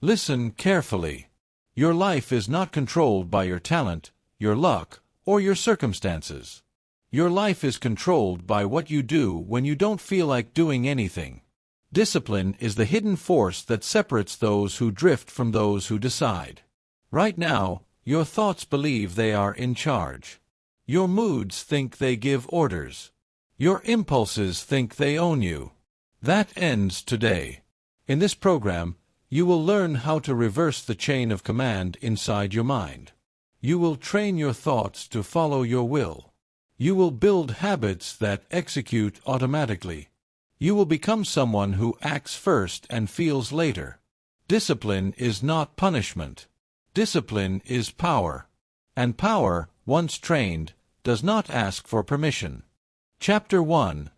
Listen carefully. Your life is not controlled by your talent, your luck, or your circumstances. Your life is controlled by what you do when you don't feel like doing anything. Discipline is the hidden force that separates those who drift from those who decide. Right now, your thoughts believe they are in charge. Your moods think they give orders. Your impulses think they own you. That ends today. In this program, you will learn how to reverse the chain of command inside your mind. You will train your thoughts to follow your will. You will build habits that execute automatically. You will become someone who acts first and feels later. Discipline is not punishment. Discipline is power. And power, once trained, does not ask for permission. Chapter 1.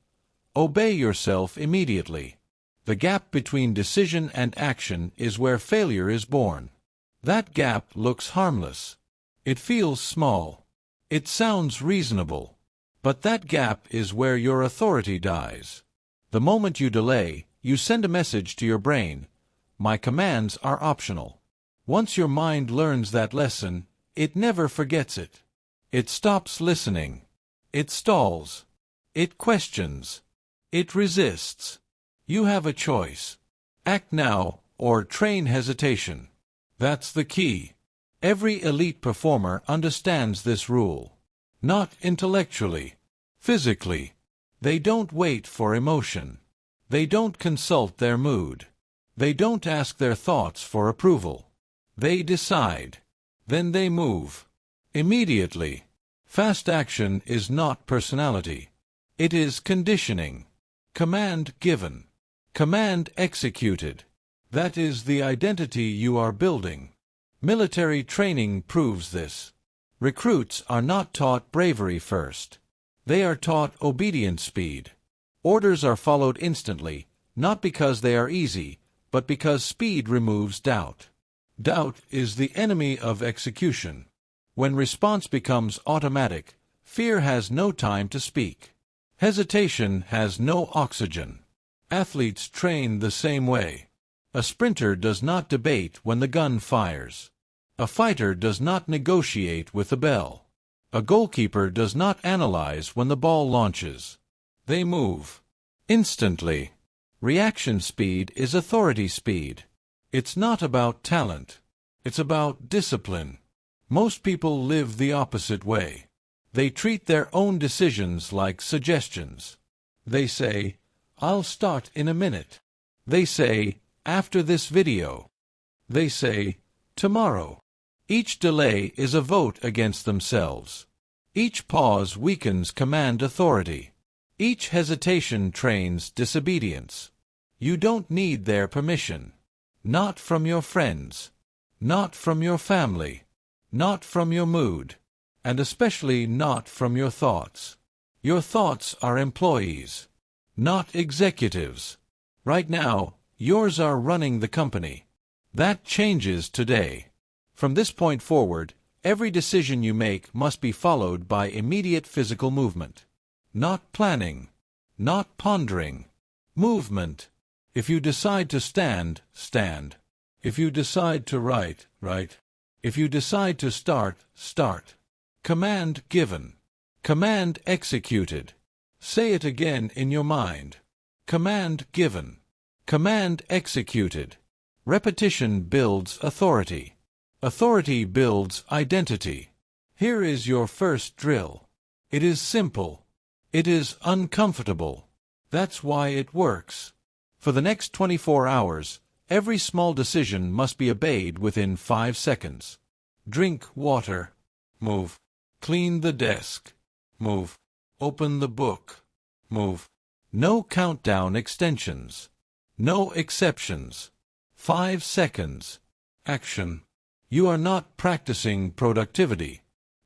Obey yourself immediately. The gap between decision and action is where failure is born. That gap looks harmless. It feels small. It sounds reasonable. But that gap is where your authority dies. The moment you delay, you send a message to your brain. My commands are optional. Once your mind learns that lesson, it never forgets it. It stops listening. It stalls. It questions. It resists. You have a choice. Act now, or train hesitation. That's the key. Every elite performer understands this rule. Not intellectually. Physically. They don't wait for emotion. They don't consult their mood. They don't ask their thoughts for approval. They decide. Then they move. Immediately. Fast action is not personality. It is conditioning. Command given. Command executed. That is the identity you are building. Military training proves this. Recruits are not taught bravery first. They are taught obedience speed. Orders are followed instantly, not because they are easy, but because speed removes doubt. Doubt is the enemy of execution. When response becomes automatic, fear has no time to speak. Hesitation has no oxygen. Athletes train the same way. A sprinter does not debate when the gun fires. A fighter does not negotiate with the bell. A goalkeeper does not analyze when the ball launches. They move. Instantly. Reaction speed is authority speed. It's not about talent. It's about discipline. Most people live the opposite way. They treat their own decisions like suggestions. They say, I'll start in a minute. They say, after this video. They say, tomorrow. Each delay is a vote against themselves. Each pause weakens command authority. Each hesitation trains disobedience. You don't need their permission. Not from your friends. Not from your family. Not from your mood. And especially not from your thoughts. Your thoughts are employees, not executives. Right now, yours are running the company. That changes today. From this point forward, every decision you make must be followed by immediate physical movement. Not planning. Not pondering. Movement. If you decide to stand, stand. If you decide to write, write. If you decide to start, start. Command given. Command executed. Say it again in your mind. Command given. Command executed. Repetition builds authority. Authority builds identity. Here is your first drill. It is simple. It is uncomfortable. That's why it works. For the next 24 hours, every small decision must be obeyed within 5 seconds. Drink water. Move. Clean the desk. Move. Open the book. Move. No countdown extensions. No exceptions. 5 seconds. Action. You are not practicing productivity.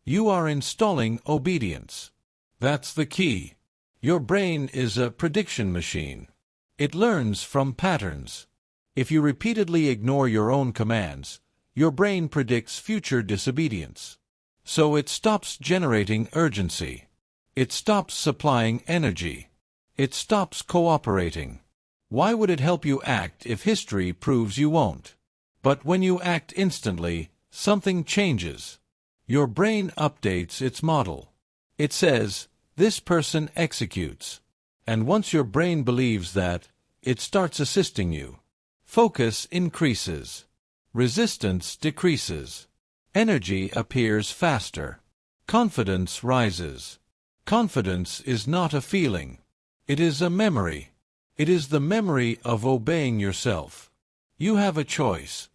You are installing obedience. That's the key. Your brain is a prediction machine. It learns from patterns. If you repeatedly ignore your own commands, your brain predicts future disobedience. So it stops generating urgency. It stops supplying energy. It stops cooperating. Why would it help you act if history proves you won't? But when you act instantly, something changes. Your brain updates its model. It says, "This person executes." And once your brain believes that, it starts assisting you. Focus increases. Resistance decreases. Energy appears faster. Confidence rises. Confidence is not a feeling. It is a memory. It is the memory of obeying yourself. You have a choice.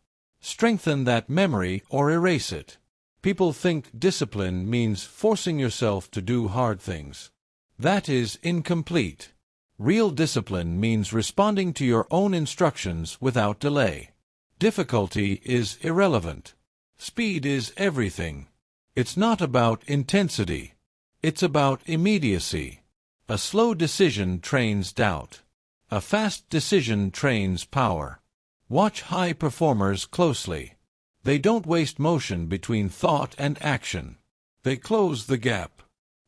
Strengthen that memory or erase it. People think discipline means forcing yourself to do hard things. That is incomplete. Real discipline means responding to your own instructions without delay. Difficulty is irrelevant. Speed is everything. It's not about intensity. It's about immediacy. A slow decision trains doubt. A fast decision trains power. Watch high performers closely. They don't waste motion between thought and action. They close the gap.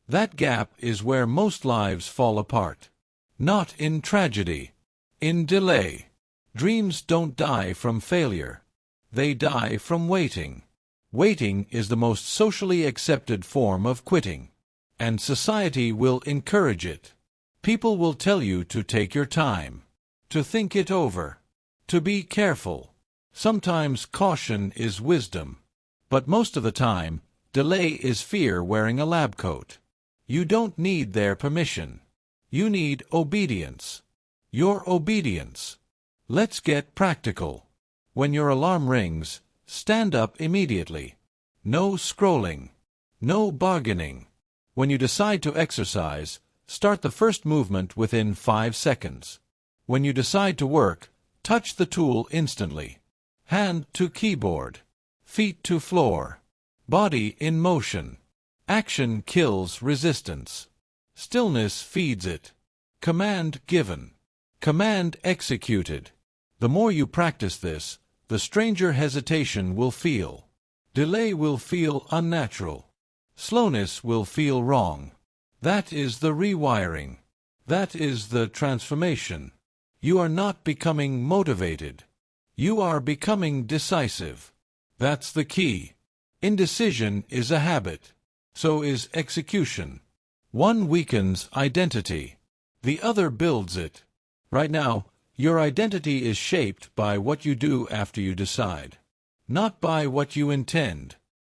That gap is where most lives fall apart. Not in tragedy. In delay. Dreams don't die from failure. They die from waiting. Waiting is the most socially accepted form of quitting. And society will encourage it. People will tell you to take your time. To think it over. To be careful. Sometimes caution is wisdom. But most of the time, delay is fear wearing a lab coat. You don't need their permission. You need obedience. Your obedience. Let's get practical. When your alarm rings, stand up immediately. No scrolling. No bargaining. When you decide to exercise, start the first movement within 5 seconds. When you decide to work, touch the tool instantly. Hand to keyboard. Feet to floor. Body in motion. Action kills resistance. Stillness feeds it. Command given. Command executed. The more you practice this, the stranger hesitation will feel. Delay will feel unnatural. Slowness will feel wrong. That is the rewiring. That is the transformation. You are not becoming motivated. You are becoming decisive. That's the key. Indecision is a habit. So is execution. One weakens identity. The other builds it. Right now, your identity is shaped by what you do after you decide. Not by what you intend.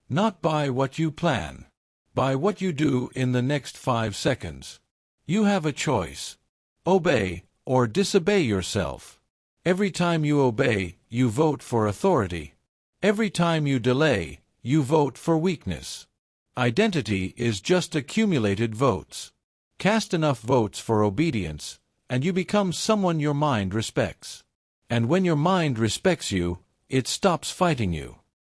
Not by what you plan. By what you do in the next 5 seconds. You have a choice. Obey or disobey yourself. Every time you obey, you vote for authority. Every time you delay, you vote for weakness. Identity is just accumulated votes. Cast enough votes for obedience, and you become someone your mind respects. And when your mind respects you, it stops fighting you.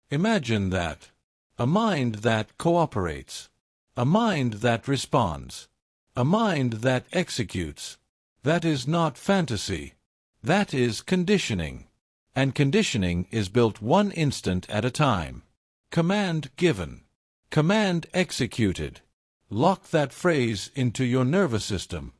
Imagine that. A mind that cooperates. A mind that responds. A mind that executes. That is not fantasy. That is conditioning. And conditioning is built one instant at a time. Command given. Command executed. Lock that phrase into your nervous system.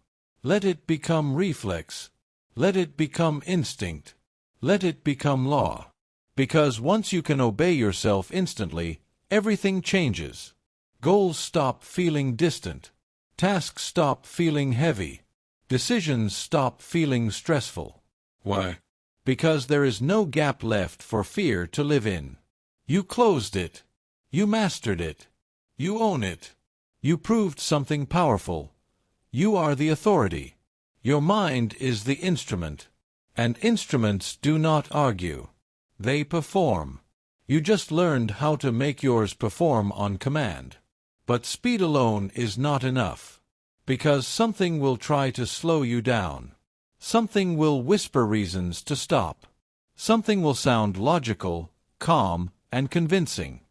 Let it become reflex. Let it become instinct. Let it become law. Because once you can obey yourself instantly, everything changes. Goals stop feeling distant. Tasks stop feeling heavy. Decisions stop feeling stressful. Why? Because there is no gap left for fear to live in. You closed it. You mastered it. You own it. You proved something powerful. You are the authority. Your mind is the instrument. And instruments do not argue. They perform. You just learned how to make yours perform on command. But speed alone is not enough. Because something will try to slow you down. Something will whisper reasons to stop. Something will sound logical, calm, and convincing.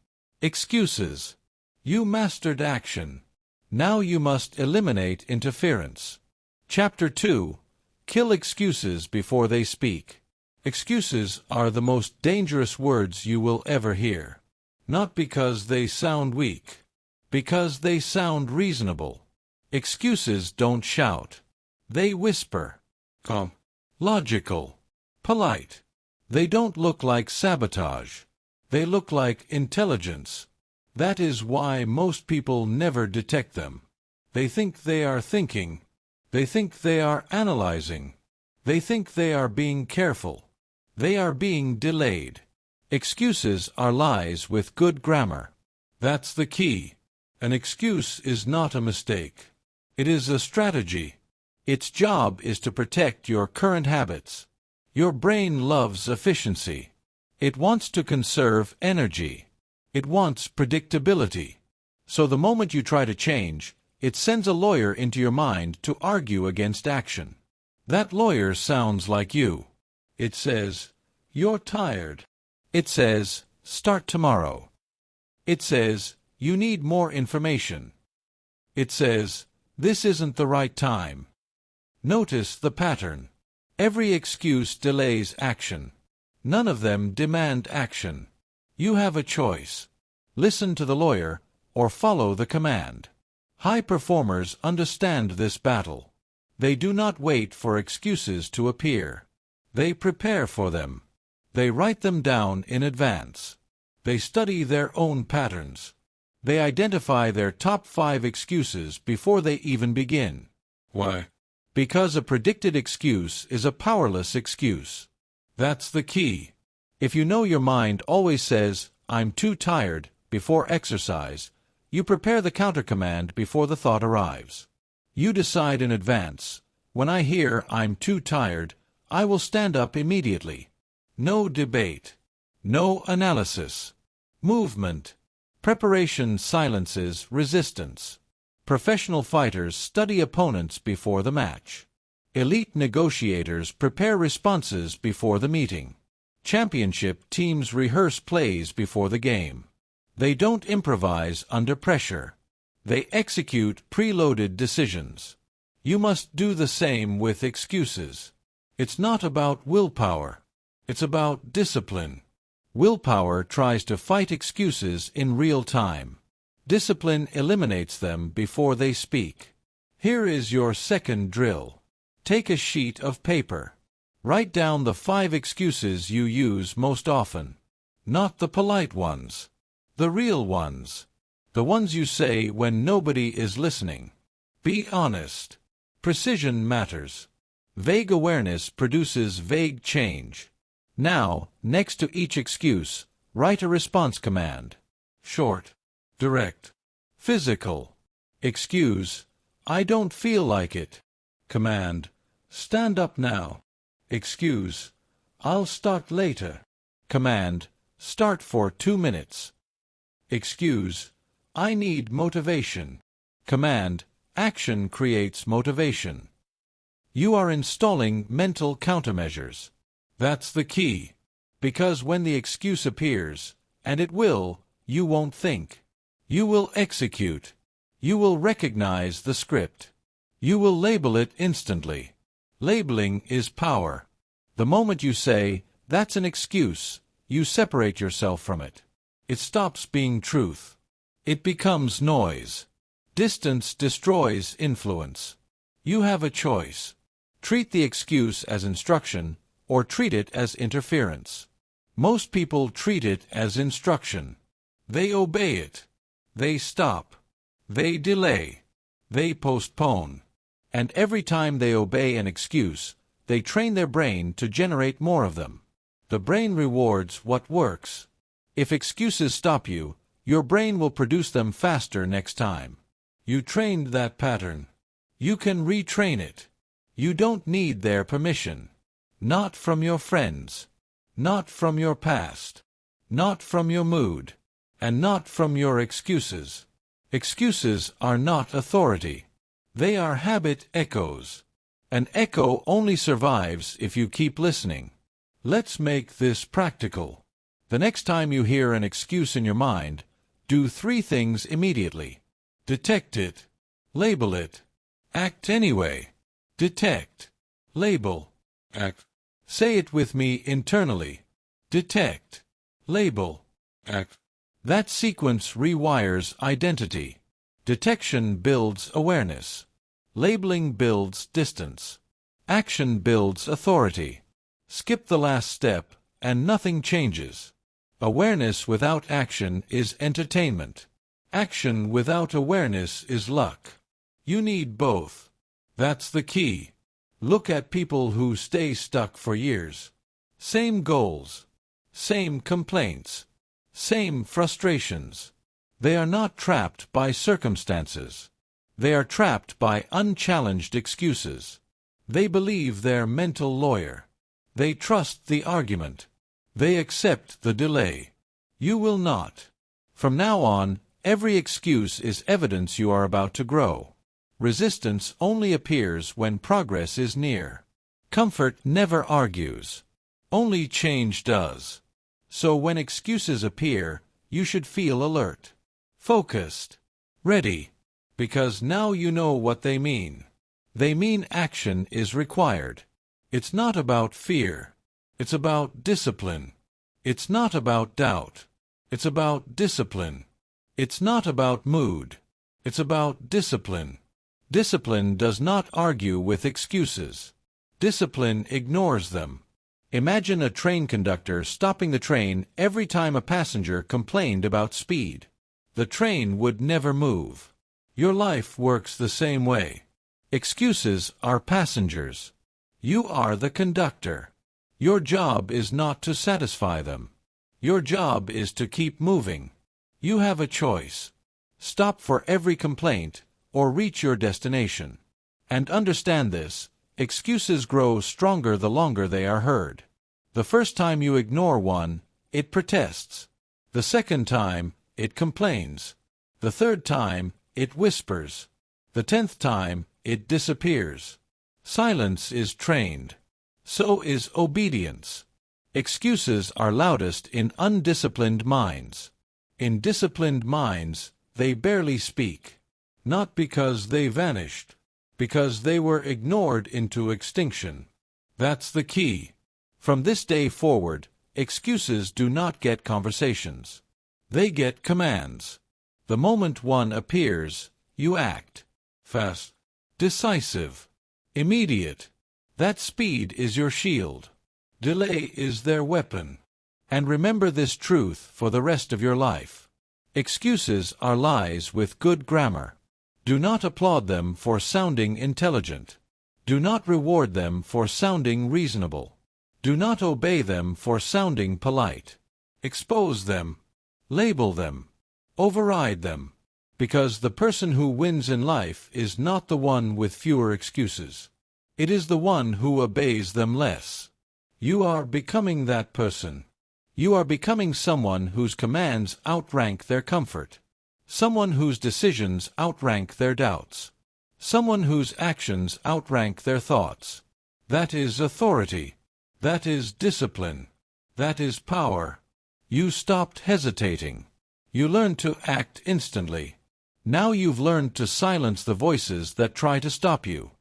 Excuses. You mastered action. Now you must eliminate interference. Chapter 2. Kill excuses before they speak. Excuses are the most dangerous words you will ever hear. Not because they sound weak. Because they sound reasonable. Excuses don't shout. They whisper. Calm. Logical. Polite. They don't look like sabotage. They look like intelligence. That is why most people never detect them. They think they are thinking. They think they are analyzing. They think they are being careful. They are being delayed. Excuses are lies with good grammar. That's the key. An excuse is not a mistake. It is a strategy. Its job is to protect your current habits. Your brain loves efficiency. It wants to conserve energy. It wants predictability. So the moment you try to change, it sends a lawyer into your mind to argue against action. That lawyer sounds like you. It says, "You're tired." It says, "Start tomorrow." It says, "You need more information." It says, "This isn't the right time." Notice the pattern. Every excuse delays action. None of them demand action. You have a choice. Listen to the lawyer, or follow the command. High performers understand this battle. They do not wait for excuses to appear. They prepare for them. They write them down in advance. They study their own patterns. They identify their top 5 excuses before they even begin. Why? Because a predicted excuse is a powerless excuse. That's the key. If you know your mind always says, "I'm too tired," before exercise, you prepare the countercommand before the thought arrives. You decide in advance, "When I hear I'm too tired, I will stand up immediately." No debate. No analysis. Movement. Preparation silences resistance. Professional fighters study opponents before the match. Elite negotiators prepare responses before the meeting. Championship teams rehearse plays before the game. They don't improvise under pressure. They execute preloaded decisions. You must do the same with excuses. It's not about willpower. It's about discipline. Willpower tries to fight excuses in real time. Discipline eliminates them before they speak. Here is your second drill. Take a sheet of paper. Write down the 5 excuses you use most often. Not the polite ones. The real ones. The ones you say when nobody is listening. Be honest. Precision matters. Vague awareness produces vague change. Now, next to each excuse, write a response command. Short. Direct. Physical. Excuse, "I don't feel like it." Command, "Stand up now." Excuse, "I'll start later." Command, "Start for 2 minutes." Excuse, "I need motivation." Command, "Action creates motivation." You are installing mental countermeasures. That's the key. Because when the excuse appears, and it will, you won't think. You will execute. You will recognize the script. You will label it instantly. Labeling is power. The moment you say, "That's an excuse," you separate yourself from it. It stops being truth. It becomes noise. Distance destroys influence. You have a choice. Treat the excuse as instruction, or treat it as interference. Most people treat it as instruction. They obey it. They stop. They delay. They postpone. And every time they obey an excuse, they train their brain to generate more of them. The brain rewards what works. If excuses stop you, your brain will produce them faster next time. You trained that pattern. You can retrain it. You don't need their permission. Not from your friends. Not from your past. Not from your mood. And not from your excuses. Excuses are not authority. They are habit echoes. An echo only survives if you keep listening. Let's make this practical. The next time you hear an excuse in your mind, do 3 things immediately. Detect it. Label it. Act anyway. Detect. Label. Act. Say it with me internally. Detect. Label. Act. That sequence rewires identity. Detection builds awareness. Labeling builds distance. Action builds authority. Skip the last step, and nothing changes. Awareness without action is entertainment. Action without awareness is luck. You need both. That's the key. Look at people who stay stuck for years. Same goals, same complaints, same frustrations. They are not trapped by circumstances. They are trapped by unchallenged excuses. They believe their mental lawyer. They trust the argument. They accept the delay. You will not. From now on, every excuse is evidence you are about to grow. Resistance only appears when progress is near. Comfort never argues. Only change does. So when excuses appear, you should feel alert, focused, ready, because now you know what they mean. They mean action is required. It's not about fear. It's about discipline. It's not about doubt. It's about discipline. It's not about mood. It's about discipline. Discipline does not argue with excuses. Discipline ignores them. Imagine a train conductor stopping the train every time a passenger complained about speed. The train would never move. Your life works the same way. Excuses are passengers. You are the conductor. Your job is not to satisfy them. Your job is to keep moving. You have a choice. Stop for every complaint or reach your destination. And understand this, excuses grow stronger the longer they are heard. The first time you ignore one, it protests. The second time, it complains. The third time, it whispers. The 10th time, it disappears. Silence is trained. So is obedience. Excuses are loudest in undisciplined minds. In disciplined minds, they barely speak. Not because they vanished, because they were ignored into extinction. That's the key. From this day forward, excuses do not get conversations. They get commands. The moment one appears, you act. Fast, decisive, immediate. That speed is your shield. Delay is their weapon. And remember this truth for the rest of your life. Excuses are lies with good grammar. Do not applaud them for sounding intelligent. Do not reward them for sounding reasonable. Do not obey them for sounding polite. Expose them. Label them. Override them. Because the person who wins in life is not the one with fewer excuses. It is the one who obeys them less. You are becoming that person. You are becoming someone whose commands outrank their comfort. Someone whose decisions outrank their doubts. Someone whose actions outrank their thoughts. That is authority. That is discipline. That is power. You stopped hesitating. You learned to act instantly. Now you've learned to silence the voices that try to stop you.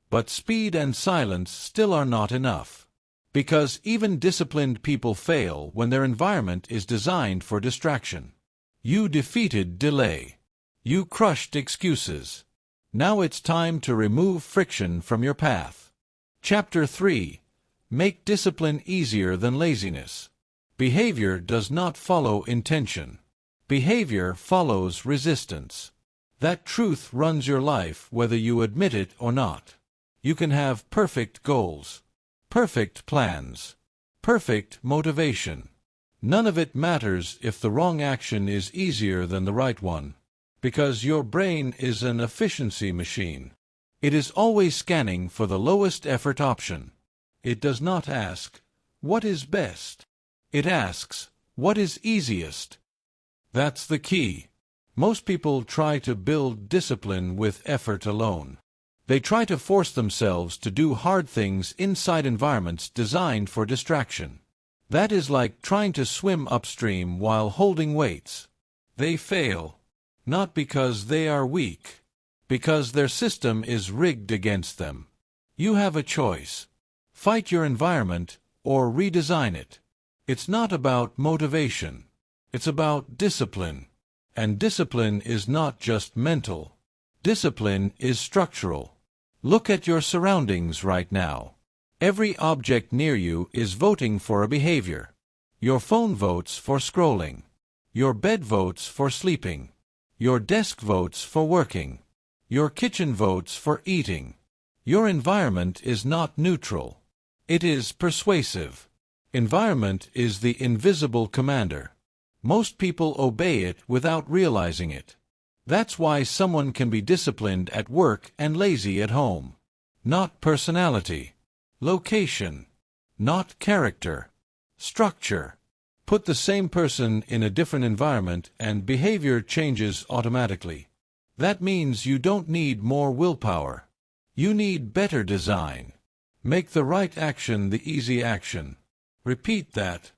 But speed and silence still are not enough. Because even disciplined people fail when their environment is designed for distraction. You defeated delay. You crushed excuses. Now it's time to remove friction from your path. Chapter 3. Make discipline easier than laziness. Behavior does not follow intention. Behavior follows resistance. That truth runs your life whether you admit it or not. You can have perfect goals, perfect plans, perfect motivation. None of it matters if the wrong action is easier than the right one, because your brain is an efficiency machine. It is always scanning for the lowest effort option. It does not ask, what is best? It asks, what is easiest? That's the key. Most people try to build discipline with effort alone. They try to force themselves to do hard things inside environments designed for distraction. That is like trying to swim upstream while holding weights. They fail, not because they are weak, because their system is rigged against them. You have a choice. Fight your environment or redesign it. It's not about motivation. It's about discipline. And discipline is not just mental. Discipline is structural. Look at your surroundings right now. Every object near you is voting for a behavior. Your phone votes for scrolling. Your bed votes for sleeping. Your desk votes for working. Your kitchen votes for eating. Your environment is not neutral. It is persuasive. Environment is the invisible commander. Most people obey it without realizing it. That's why someone can be disciplined at work and lazy at home. Not personality. Location. Not character. Structure. Put the same person in a different environment and behavior changes automatically. That means you don't need more willpower. You need better design. Make the right action the easy action. Repeat that.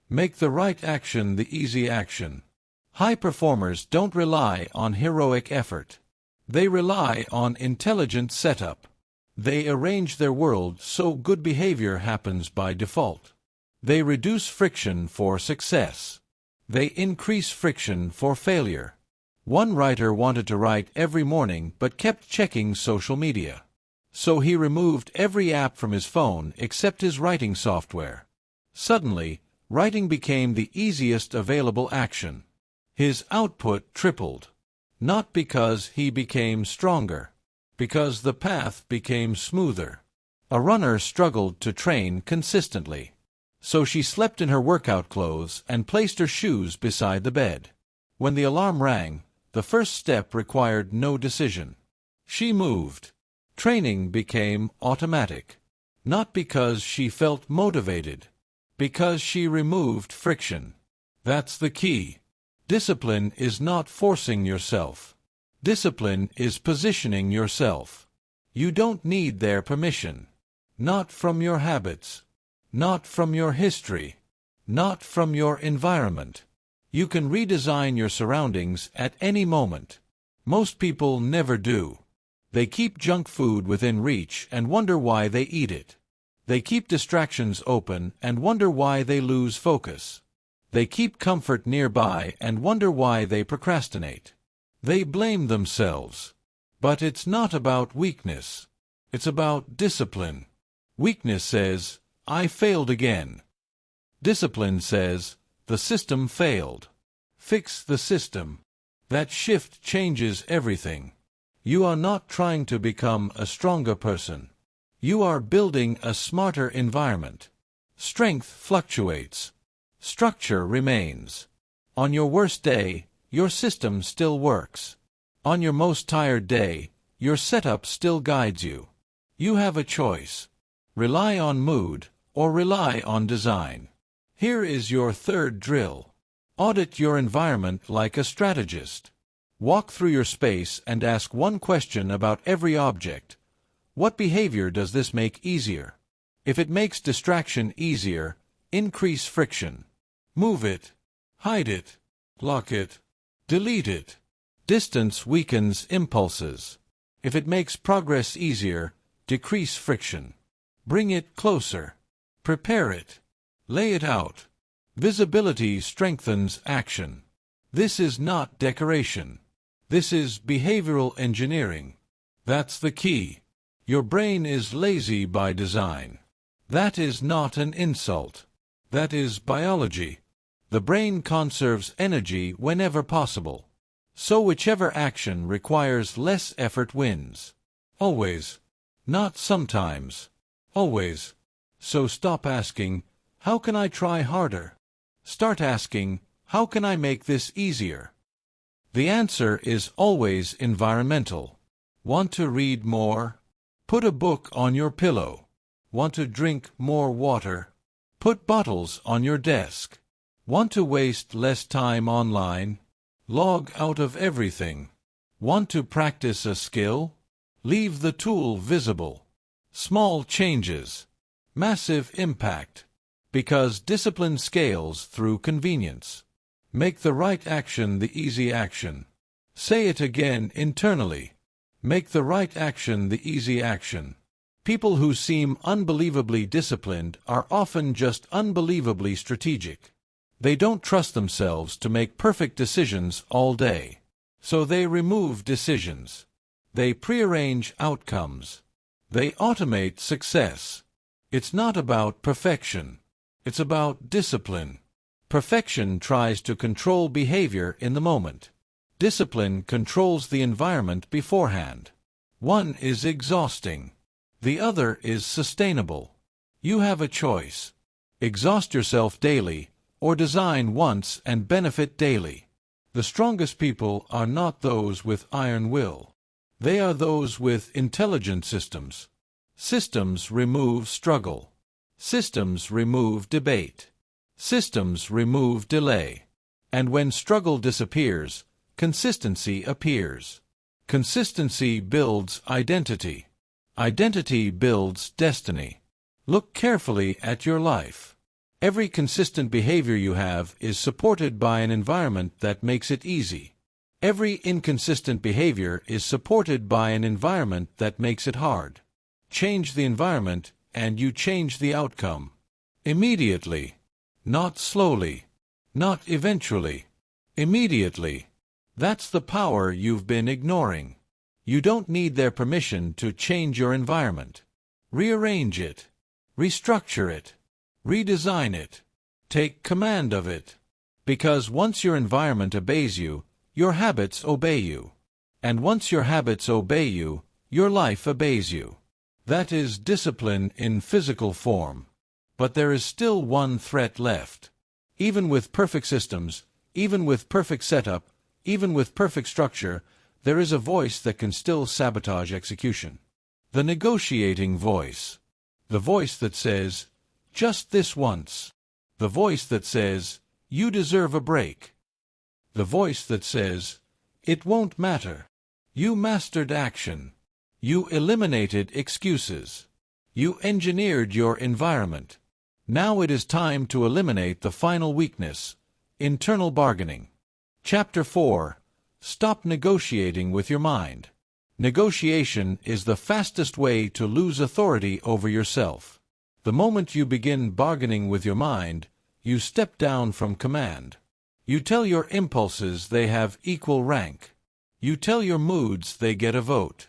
Make the right action the easy action. High performers don't rely on heroic effort. They rely on intelligent setup. They arrange their world so good behavior happens by default. They reduce friction for success. They increase friction for failure. One writer wanted to write every morning but kept checking social media. So he removed every app from his phone except his writing software. Suddenly, writing became the easiest available action. His output tripled. Not because he became stronger, because the path became smoother. A runner struggled to train consistently. So she slept in her workout clothes and placed her shoes beside the bed. When the alarm rang, the first step required no decision. She moved. Training became automatic. Not because she felt motivated, because she removed friction. That's the key. Discipline is not forcing yourself. Discipline is positioning yourself. You don't need their permission. Not from your habits. Not from your history. Not from your environment. You can redesign your surroundings at any moment. Most people never do. They keep junk food within reach and wonder why they eat it. They keep distractions open and wonder why they lose focus. They keep comfort nearby and wonder why they procrastinate. They blame themselves. But it's not about weakness. It's about discipline. Weakness says, I failed again. Discipline says, the system failed. Fix the system. That shift changes everything. You are not trying to become a stronger person. You are building a smarter environment. Strength fluctuates. Structure remains. On your worst day, your system still works. On your most tired day, your setup still guides you. You have a choice. Rely on mood, or rely on design. Here is your third drill. Audit your environment like a strategist. Walk through your space and ask one question about every object. What behavior does this make easier? If it makes distraction easier, increase friction. Move it. Hide it. Lock it. Delete it. Distance weakens impulses. If it makes progress easier, decrease friction. Bring it closer. Prepare it. Lay it out. Visibility strengthens action. This is not decoration. This is behavioral engineering. That's the key. Your brain is lazy by design. That is not an insult. That is biology. The brain conserves energy whenever possible. So whichever action requires less effort wins. Always. Not sometimes. Always. So stop asking, how can I try harder? Start asking, how can I make this easier? The answer is always environmental. Want to read more? Put a book on your pillow. Want to drink more water? Put bottles on your desk. Want to waste less time online? Log out of everything. Want to practice a skill? Leave the tool visible. Small changes. Massive impact. Because discipline scales through convenience. Make the right action the easy action. Say it again internally. Make the right action the easy action. People who seem unbelievably disciplined are often just unbelievably strategic. They don't trust themselves to make perfect decisions all day. So they remove decisions. They prearrange outcomes. They automate success. It's not about perfection. It's about discipline. Perfection tries to control behavior in the moment. Discipline controls the environment beforehand. One is exhausting. The other is sustainable. You have a choice. Exhaust yourself daily, or design once and benefit daily. The strongest people are not those with iron will. They are those with intelligent systems. Systems remove struggle. Systems remove debate. Systems remove delay. And when struggle disappears, consistency appears. Consistency builds identity. Identity builds destiny. Look carefully at your life. Every consistent behavior you have is supported by an environment that makes it easy. Every inconsistent behavior is supported by an environment that makes it hard. Change the environment, and you change the outcome. Immediately. Not slowly. Not eventually. Immediately. That's the power you've been ignoring. You don't need their permission to change your environment. Rearrange it. Restructure it. Redesign it. Take command of it. Because once your environment obeys you, your habits obey you. And once your habits obey you, your life obeys you. That is discipline in physical form. But there is still one threat left. Even with perfect systems, even with perfect setup, even with perfect structure, there is a voice that can still sabotage execution. The negotiating voice. The voice that says, "Just this once." The voice that says, "You deserve a break." The voice that says, "It won't matter." You mastered action. You eliminated excuses. You engineered your environment. Now it is time to eliminate the final weakness, internal bargaining. Chapter 4. Stop negotiating with your mind. Negotiation is the fastest way to lose authority over yourself. The moment you begin bargaining with your mind, you step down from command. You tell your impulses they have equal rank. You tell your moods they get a vote.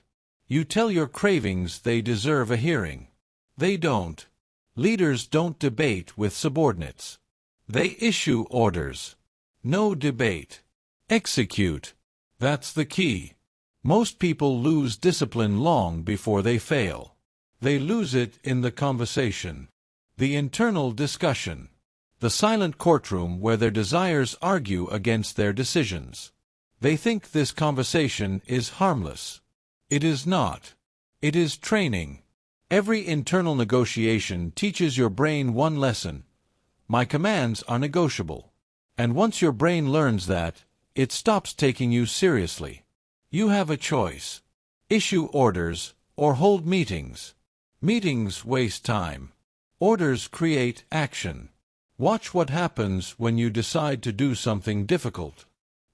You tell your cravings they deserve a hearing. They don't. Leaders don't debate with subordinates. They issue orders. No debate. Execute. That's the key. Most people lose discipline long before they fail. They lose it in the conversation. The internal discussion. The silent courtroom where their desires argue against their decisions. They think this conversation is harmless. It is not. It is training. Every internal negotiation teaches your brain one lesson. My commands are negotiable. And once your brain learns that, it stops taking you seriously. You have a choice. Issue orders, or hold meetings. Meetings waste time. Orders create action. Watch what happens when you decide to do something difficult.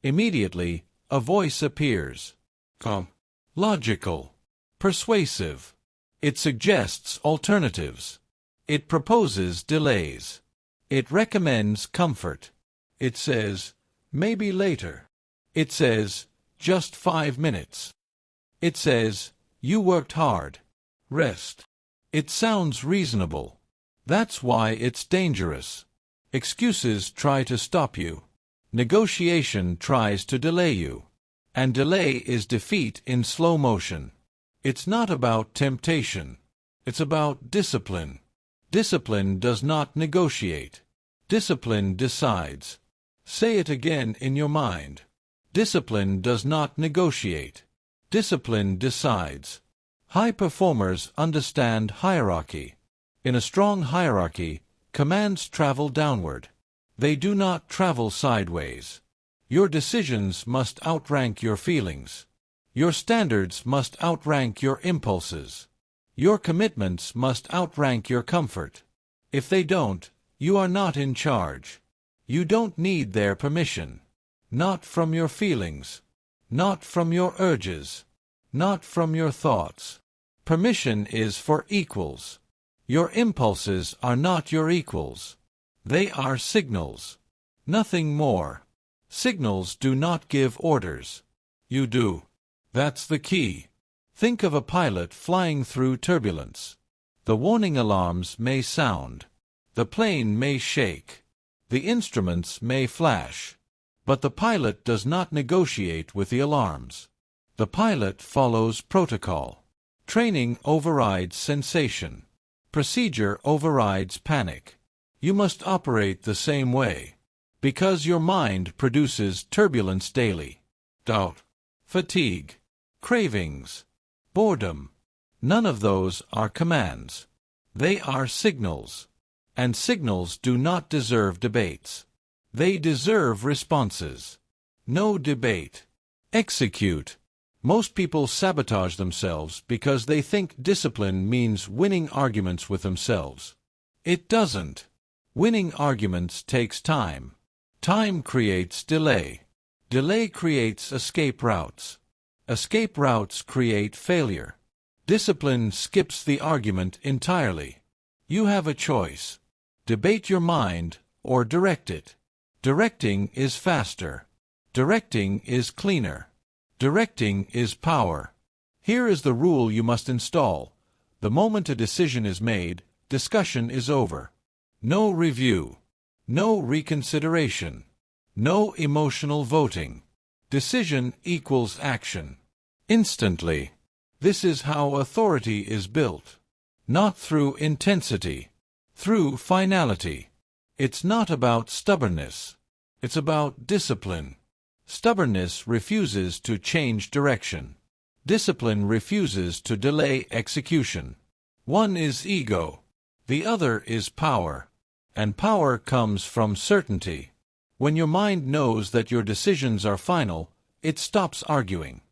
Immediately, a voice appears. Calm. Logical. Persuasive. It suggests alternatives. It proposes delays. It recommends comfort. It says, "Maybe later." It says, "Just 5 minutes." It says, "You worked hard. Rest." It sounds reasonable. That's why it's dangerous. Excuses try to stop you. Negotiation tries to delay you. And delay is defeat in slow motion. It's not about temptation. It's about discipline. Discipline does not negotiate. Discipline decides. Say it again in your mind. Discipline does not negotiate. Discipline decides. High performers understand hierarchy. In a strong hierarchy, commands travel downward. They do not travel sideways. Your decisions must outrank your feelings. Your standards must outrank your impulses. Your commitments must outrank your comfort. If they don't, you are not in charge. You don't need their permission. Not from your feelings. Not from your urges. Not from your thoughts. Permission is for equals. Your impulses are not your equals. They are signals. Nothing more. Signals do not give orders. You do. That's the key. Think of a pilot flying through turbulence. The warning alarms may sound. The plane may shake. The instruments may flash, but the pilot does not negotiate with the alarms. The pilot follows protocol. Training overrides sensation. Procedure overrides panic. You must operate the same way, because your mind produces turbulence daily. Doubt, fatigue, cravings, boredom. None of those are commands. They are signals. And signals do not deserve debates. They deserve responses. No debate. Execute. Most people sabotage themselves because they think discipline means winning arguments with themselves. It doesn't. Winning arguments takes time. Time creates delay. Delay creates escape routes. Escape routes create failure. Discipline skips the argument entirely. You have a choice. Debate your mind or direct it. Directing is faster. Directing is cleaner. Directing is power. Here is the rule you must install. The moment a decision is made, discussion is over. No review. No reconsideration. No emotional voting. Decision equals action. Instantly. This is how authority is built. Not through intensity. Through finality. It's not about stubbornness. It's about discipline. Stubbornness refuses to change direction. Discipline refuses to delay execution. One is ego. The other is power. And power comes from certainty. When your mind knows that your decisions are final, it stops arguing.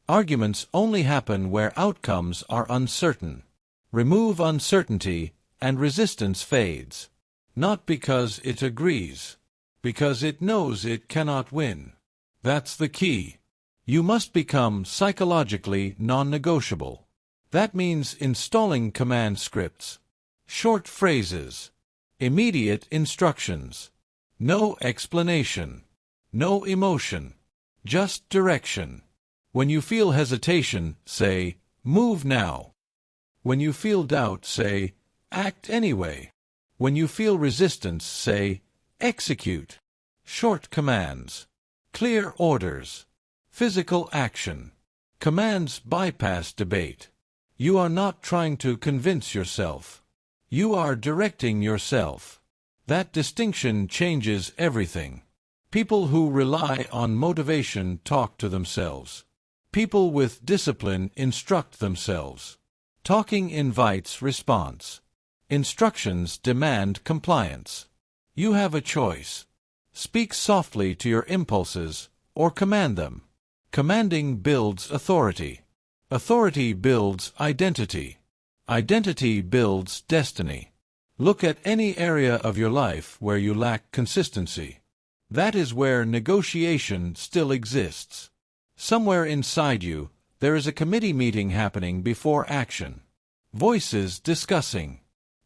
Arguments only happen where outcomes are uncertain. Remove uncertainty, and resistance fades. Not because it agrees, because it knows it cannot win. That's the key. You must become psychologically non-negotiable. That means installing command scripts. Short phrases. Immediate instructions. No explanation. No emotion. Just direction. When you feel hesitation, say, "Move now." When you feel doubt, say, "Act anyway." When you feel resistance, say, "Execute." Short commands. Clear orders. Physical action. Commands bypass debate. You are not trying to convince yourself. You are directing yourself. That distinction changes everything. People who rely on motivation talk to themselves. People with discipline instruct themselves. Talking invites response. Instructions demand compliance. You have a choice. Speak softly to your impulses, or command them. Commanding builds authority. Authority builds identity. Identity builds destiny. Look at any area of your life where you lack consistency. That is where negotiation still exists. Somewhere inside you, there is a committee meeting happening before action. Voices discussing.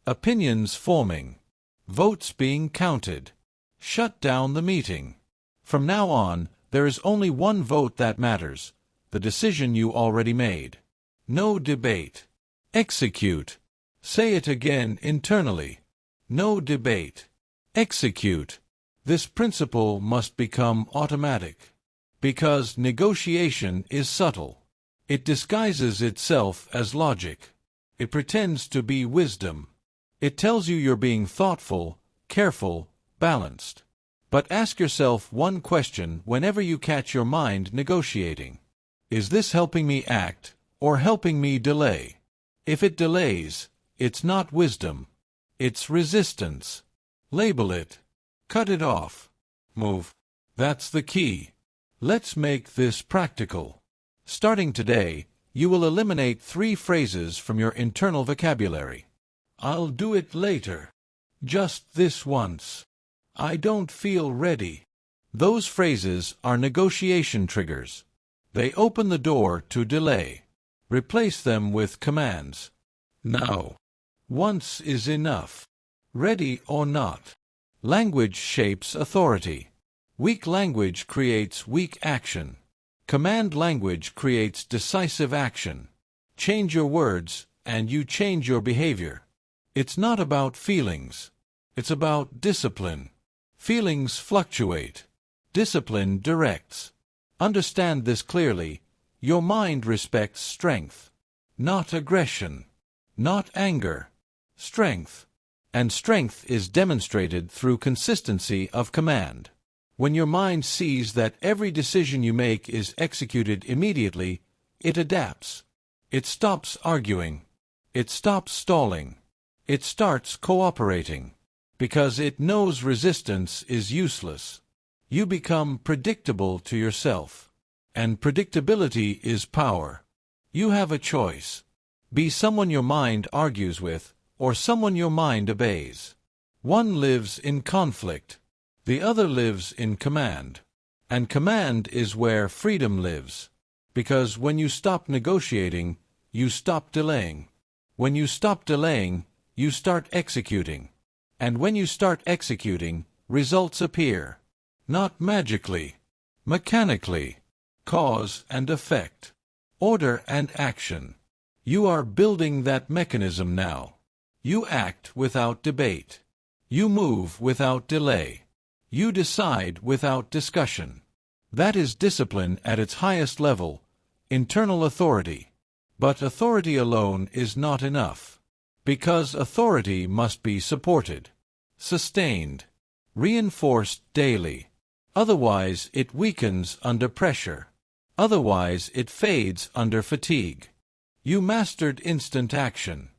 Opinions forming. Votes being counted. Shut down the meeting. From now on, there is only one vote that matters, the decision you already made. No debate. Execute. Say it again internally. No debate. Execute. This principle must become automatic. Because negotiation is subtle. It disguises itself as logic. It pretends to be wisdom. It tells you you're being thoughtful, careful, balanced. But ask yourself one question whenever you catch your mind negotiating. Is this helping me act, or helping me delay? If it delays, it's not wisdom. It's resistance. Label it. Cut it off. Move. That's the key. Let's make this practical. Starting today, you will eliminate 3 phrases from your internal vocabulary. I'll do it later. Just this once. I don't feel ready. Those phrases are negotiation triggers. They open the door to delay. Replace them with commands. Now. Once is enough. Ready or not. Language shapes authority. Weak language creates weak action. Command language creates decisive action. Change your words, and you change your behavior. It's not about feelings. It's about discipline. Feelings fluctuate. Discipline directs. Understand this clearly. Your mind respects strength, not aggression, not anger. Strength. And strength is demonstrated through consistency of command. When your mind sees that every decision you make is executed immediately, it adapts. It stops arguing. It stops stalling. It starts cooperating. Because it knows resistance is useless. You become predictable to yourself. And predictability is power. You have a choice. Be someone your mind argues with, or someone your mind obeys. One lives in conflict. The other lives in command. And command is where freedom lives. Because when you stop negotiating, you stop delaying. When you stop delaying, you start executing. And when you start executing, results appear. Not magically, mechanically. Cause and effect. Order and action. You are building that mechanism now. You act without debate. You move without delay. You decide without discussion. That is discipline at its highest level, internal authority. But authority alone is not enough. Because authority must be supported, sustained, reinforced daily. Otherwise it weakens under pressure. Otherwise it fades under fatigue. You mastered instant action.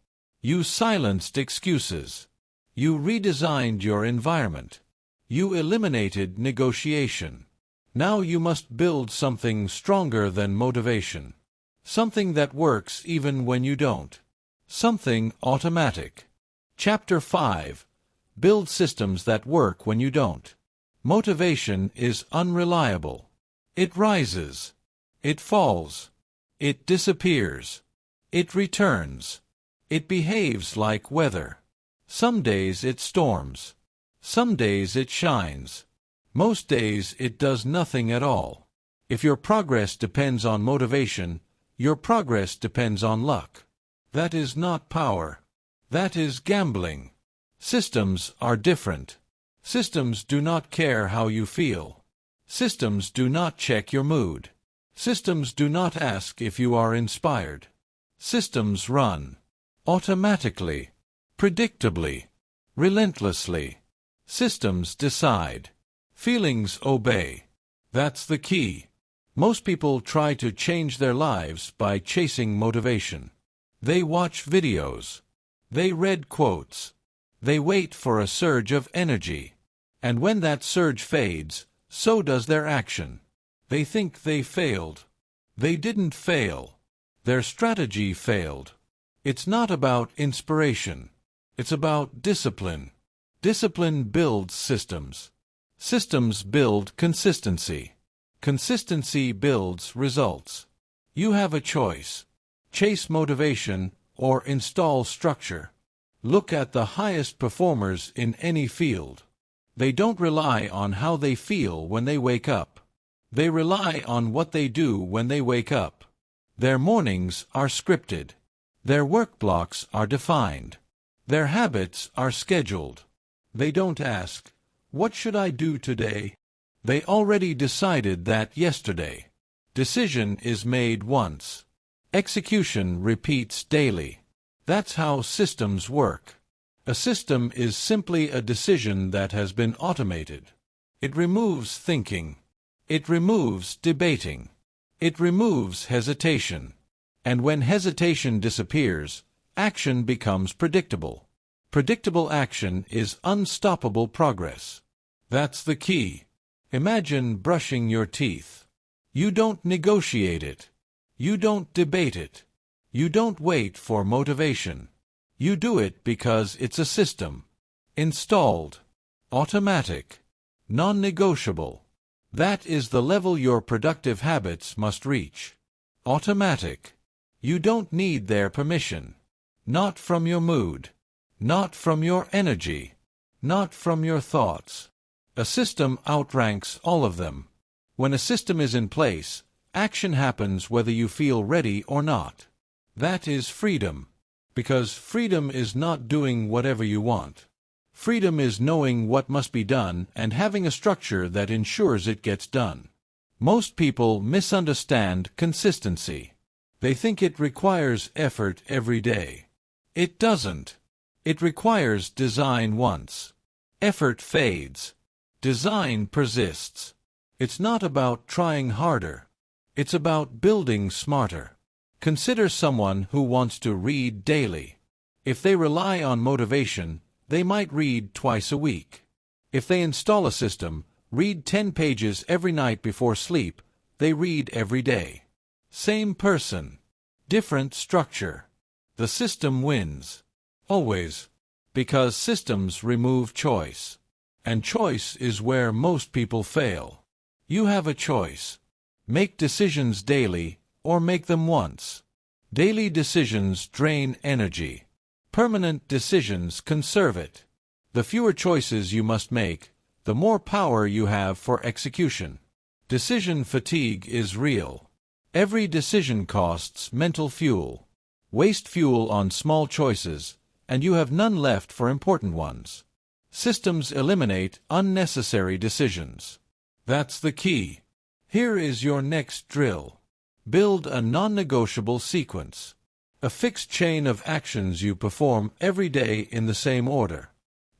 You silenced excuses. You redesigned your environment. You eliminated negotiation. Now you must build something stronger than motivation. Something that works even when you don't. Something automatic. Chapter 5. Build systems that work when you don't. Motivation is unreliable. It rises. It falls. It disappears. It returns. It behaves like weather. Some days it storms. Some days it shines. Most days it does nothing at all. If your progress depends on motivation, your progress depends on luck. That is not power. That is gambling. Systems are different. Systems do not care how you feel. Systems do not check your mood. Systems do not ask if you are inspired. Systems run. Automatically. Predictably. Relentlessly. Systems decide. Feelings obey. That's the key. Most people try to change their lives by chasing motivation. They watch videos. They read quotes. They wait for a surge of energy. And when that surge fades, so does their action. They think they failed. They didn't fail. Their strategy failed. It's not about inspiration. It's about discipline. Discipline builds systems. Systems build consistency. Consistency builds results. You have a choice. Chase motivation or install structure. Look at the highest performers in any field. They don't rely on how they feel when they wake up. They rely on what they do when they wake up. Their mornings are scripted. Their work blocks are defined. Their habits are scheduled. They don't ask, "What should I do today?" They already decided that yesterday. Decision is made once. Execution repeats daily. That's how systems work. A system is simply a decision that has been automated. It removes thinking. It removes debating. It removes hesitation. And when hesitation disappears, action becomes predictable. Predictable action is unstoppable progress. That's the key. Imagine brushing your teeth. You don't negotiate it. You don't debate it. You don't wait for motivation. You do it because it's a system. Installed. Automatic. Non-negotiable. That is the level your productive habits must reach. Automatic. You don't need their permission. Not from your mood. Not from your energy. Not from your thoughts. A system outranks all of them. When a system is in place, action happens whether you feel ready or not. That is freedom. Because freedom is not doing whatever you want. Freedom is knowing what must be done and having a structure that ensures it gets done. Most people misunderstand consistency. They think it requires effort every day. It doesn't. It requires design once. Effort fades. Design persists. It's not about trying harder. It's about building smarter. Consider someone who wants to read daily. If they rely on motivation, they might read twice a week. If they install a system, read 10 pages every night before sleep, they read every day. Same person. Different structure. The system wins. Always. Because systems remove choice. And choice is where most people fail. You have a choice. Make decisions daily, or make them once. Daily decisions drain energy. Permanent decisions conserve it. The fewer choices you must make, the more power you have for execution. Decision fatigue is real. Every decision costs mental fuel. Waste fuel on small choices, and you have none left for important ones. Systems eliminate unnecessary decisions. That's the key. Here is your next drill. Build a non-negotiable sequence. A fixed chain of actions you perform every day in the same order.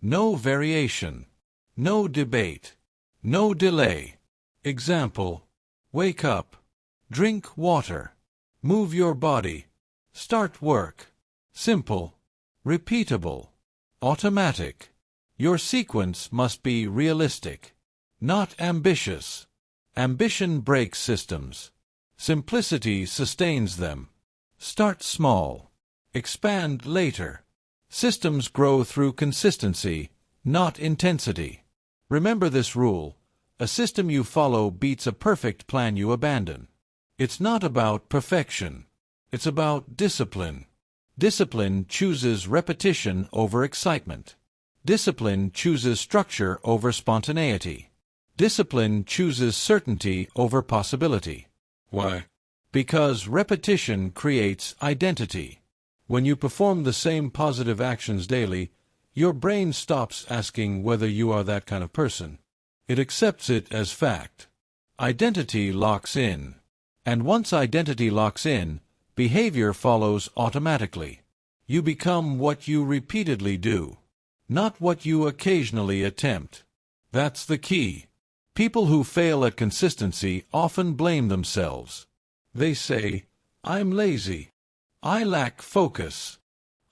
No variation. No debate. No delay. Example: wake up. Drink water. Move your body. Start work. Simple. Repeatable. Automatic. Your sequence must be realistic. Not ambitious. Ambition breaks systems. Simplicity sustains them. Start small. Expand later. Systems grow through consistency, not intensity. Remember this rule: a system you follow beats a perfect plan you abandon. It's not about perfection. It's about discipline. Discipline chooses repetition over excitement. Discipline chooses structure over spontaneity. Discipline chooses certainty over possibility. Why? Because repetition creates identity. When you perform the same positive actions daily, your brain stops asking whether you are that kind of person. It accepts it as fact. Identity locks in. And once identity locks in, behavior follows automatically. You become what you repeatedly do, not what you occasionally attempt. That's the key. People who fail at consistency often blame themselves. They say, "I'm lazy. I lack focus.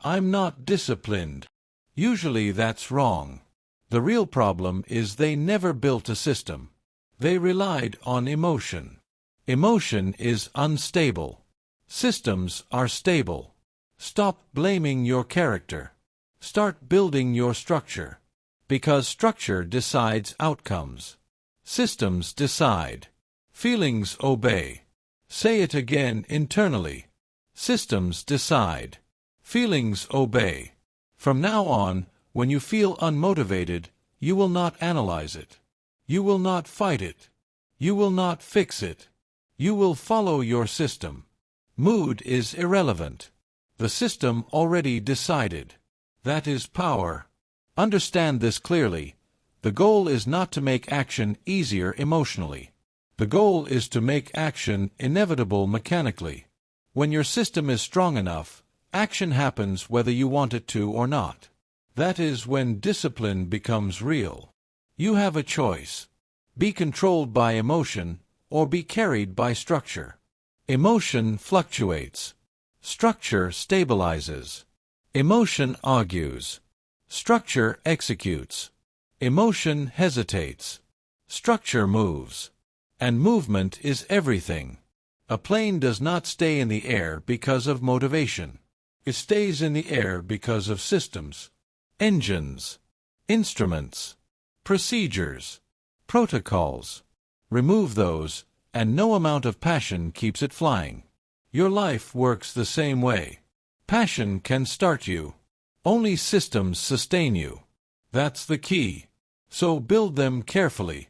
I'm not disciplined." Usually that's wrong. The real problem is they never built a system. They relied on emotion. Emotion is unstable. Systems are stable. Stop blaming your character. Start building your structure. Because structure decides outcomes. Systems decide. Feelings obey. Say it again internally. Systems decide. Feelings obey. From now on, when you feel unmotivated, you will not analyze it. You will not fight it. You will not fix it. You will follow your system. Mood is irrelevant. The system already decided. That is power. Understand this clearly. The goal is not to make action easier emotionally. The goal is to make action inevitable mechanically. When your system is strong enough, action happens whether you want it to or not. That is when discipline becomes real. You have a choice. Be controlled by emotion, or be carried by structure. Emotion fluctuates. Structure stabilizes. Emotion argues. Structure executes. Emotion hesitates. Structure moves. And movement is everything. A plane does not stay in the air because of motivation. It stays in the air because of systems. Engines. Instruments. Procedures. Protocols. Remove those, and no amount of passion keeps it flying. Your life works the same way. Passion can start you. Only systems sustain you. That's the key. So build them carefully.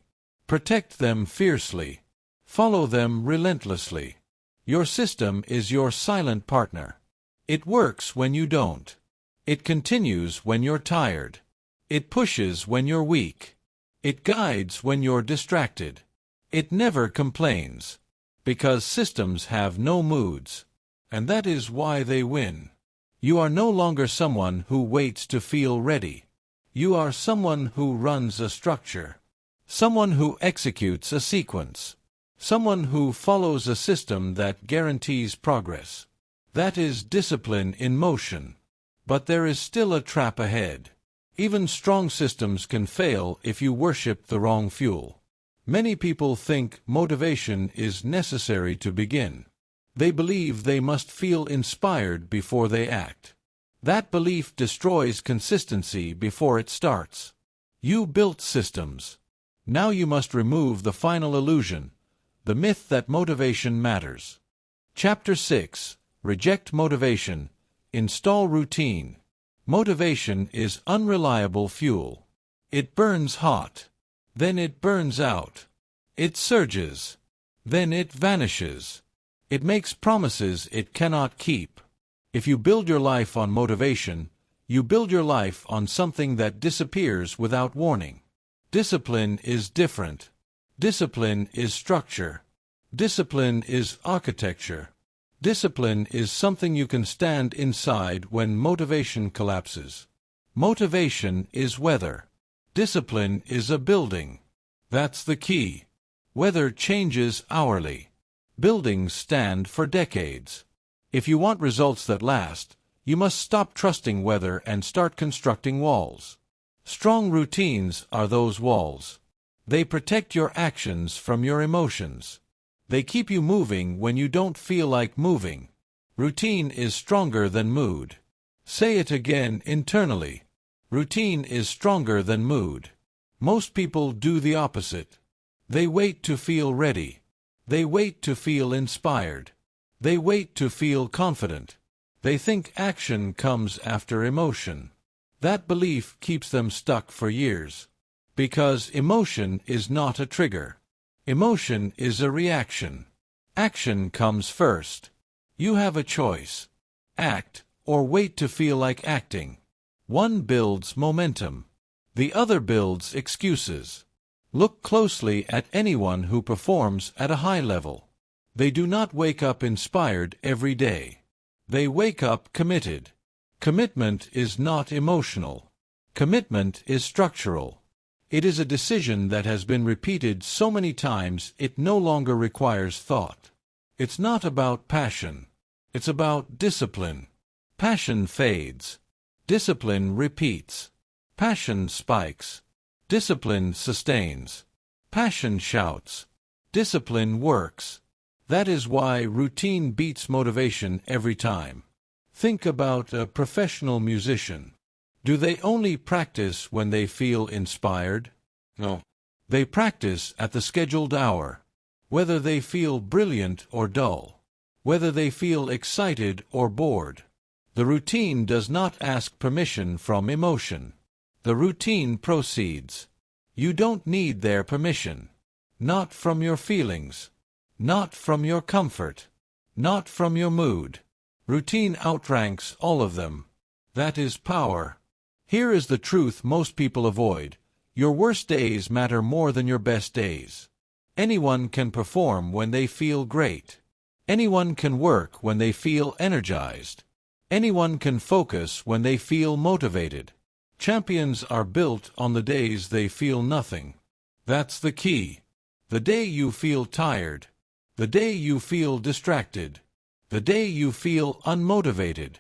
Protect them fiercely. Follow them relentlessly. Your system is your silent partner. It works when you don't. It continues when you're tired. It pushes when you're weak. It guides when you're distracted. It never complains. Because systems have no moods. And that is why they win. You are no longer someone who waits to feel ready. You are someone who runs a structure. Someone who executes a sequence. Someone who follows a system that guarantees progress. That is discipline in motion. But there is still a trap ahead. Even strong systems can fail if you worship the wrong fuel. Many people think motivation is necessary to begin. They believe they must feel inspired before they act. That belief destroys consistency before it starts. You built systems. Now you must remove the final illusion, the myth that motivation matters. Chapter 6. Reject motivation. Install routine. Motivation is unreliable fuel. It burns hot. Then it burns out. It surges. Then it vanishes. It makes promises it cannot keep. If you build your life on motivation, you build your life on something that disappears without warning. Discipline is different. Discipline is structure. Discipline is architecture. Discipline is something you can stand inside when motivation collapses. Motivation is weather. Discipline is a building. That's the key. Weather changes hourly. Buildings stand for decades. If you want results that last, you must stop trusting weather and start constructing walls. Strong routines are those walls. They protect your actions from your emotions. They keep you moving when you don't feel like moving. Routine is stronger than mood. Say it again internally. Routine is stronger than mood. Most people do the opposite. They wait to feel ready. They wait to feel inspired. They wait to feel confident. They think action comes after emotion. That belief keeps them stuck for years. Because emotion is not a trigger. Emotion is a reaction. Action comes first. You have a choice. Act, or wait to feel like acting. One builds momentum. The other builds excuses. Look closely at anyone who performs at a high level. They do not wake up inspired every day. They wake up committed. Commitment is not emotional. Commitment is structural. It is a decision that has been repeated so many times it no longer requires thought. It's not about passion. It's about discipline. Passion fades. Discipline repeats. Passion spikes. Discipline sustains. Passion shouts. Discipline works. That is why routine beats motivation every time. Think about a professional musician. Do they only practice when they feel inspired? No. They practice at the scheduled hour. Whether they feel brilliant or dull. Whether they feel excited or bored. The routine does not ask permission from emotion. The routine proceeds. You don't need their permission. Not from your feelings. Not from your comfort. Not from your mood. Routine outranks all of them. That is power. Here is the truth most people avoid. Your worst days matter more than your best days. Anyone can perform when they feel great. Anyone can work when they feel energized. Anyone can focus when they feel motivated. Champions are built on the days they feel nothing. That's the key. The day you feel tired. The day you feel distracted. The day you feel unmotivated.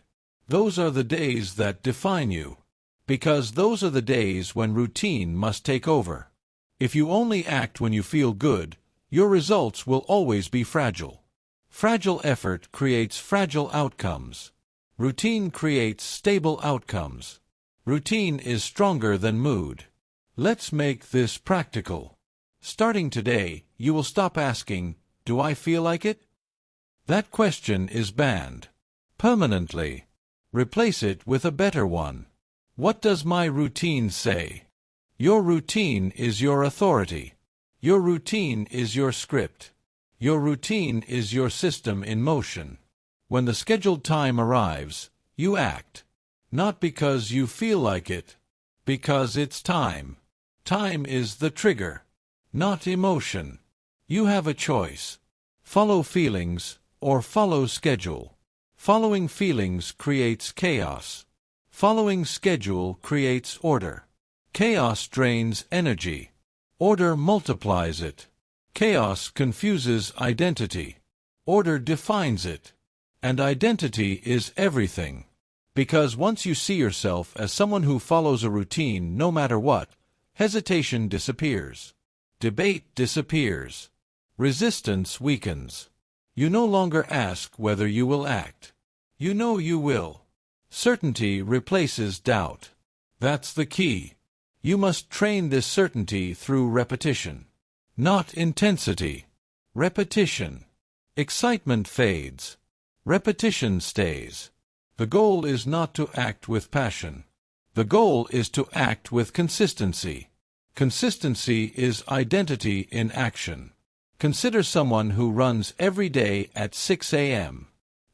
Those are the days that define you. Because those are the days when routine must take over. If you only act when you feel good, your results will always be fragile. Fragile effort creates fragile outcomes. Routine creates stable outcomes. Routine is stronger than mood. Let's make this practical. Starting today, you will stop asking, "Do I feel like it?" That question is banned. Permanently. Replace it with a better one. What does my routine say? Your routine is your authority. Your routine is your script. Your routine is your system in motion. When the scheduled time arrives, you act. Not because you feel like it. Because it's time. Time is the trigger, not emotion. You have a choice. Follow feelings or follow schedule. Following feelings creates chaos. Following schedule creates order. Chaos drains energy. Order multiplies it. Chaos confuses identity. Order defines it. And identity is everything. Because once you see yourself as someone who follows a routine no matter what, hesitation disappears. Debate disappears. Resistance weakens. You no longer ask whether you will act. You know you will. Certainty replaces doubt. That's the key. You must train this certainty through repetition. Not intensity. Repetition. Excitement fades. Repetition stays. The goal is not to act with passion. The goal is to act with consistency. Consistency is identity in action. Consider someone who runs every day at 6 a.m.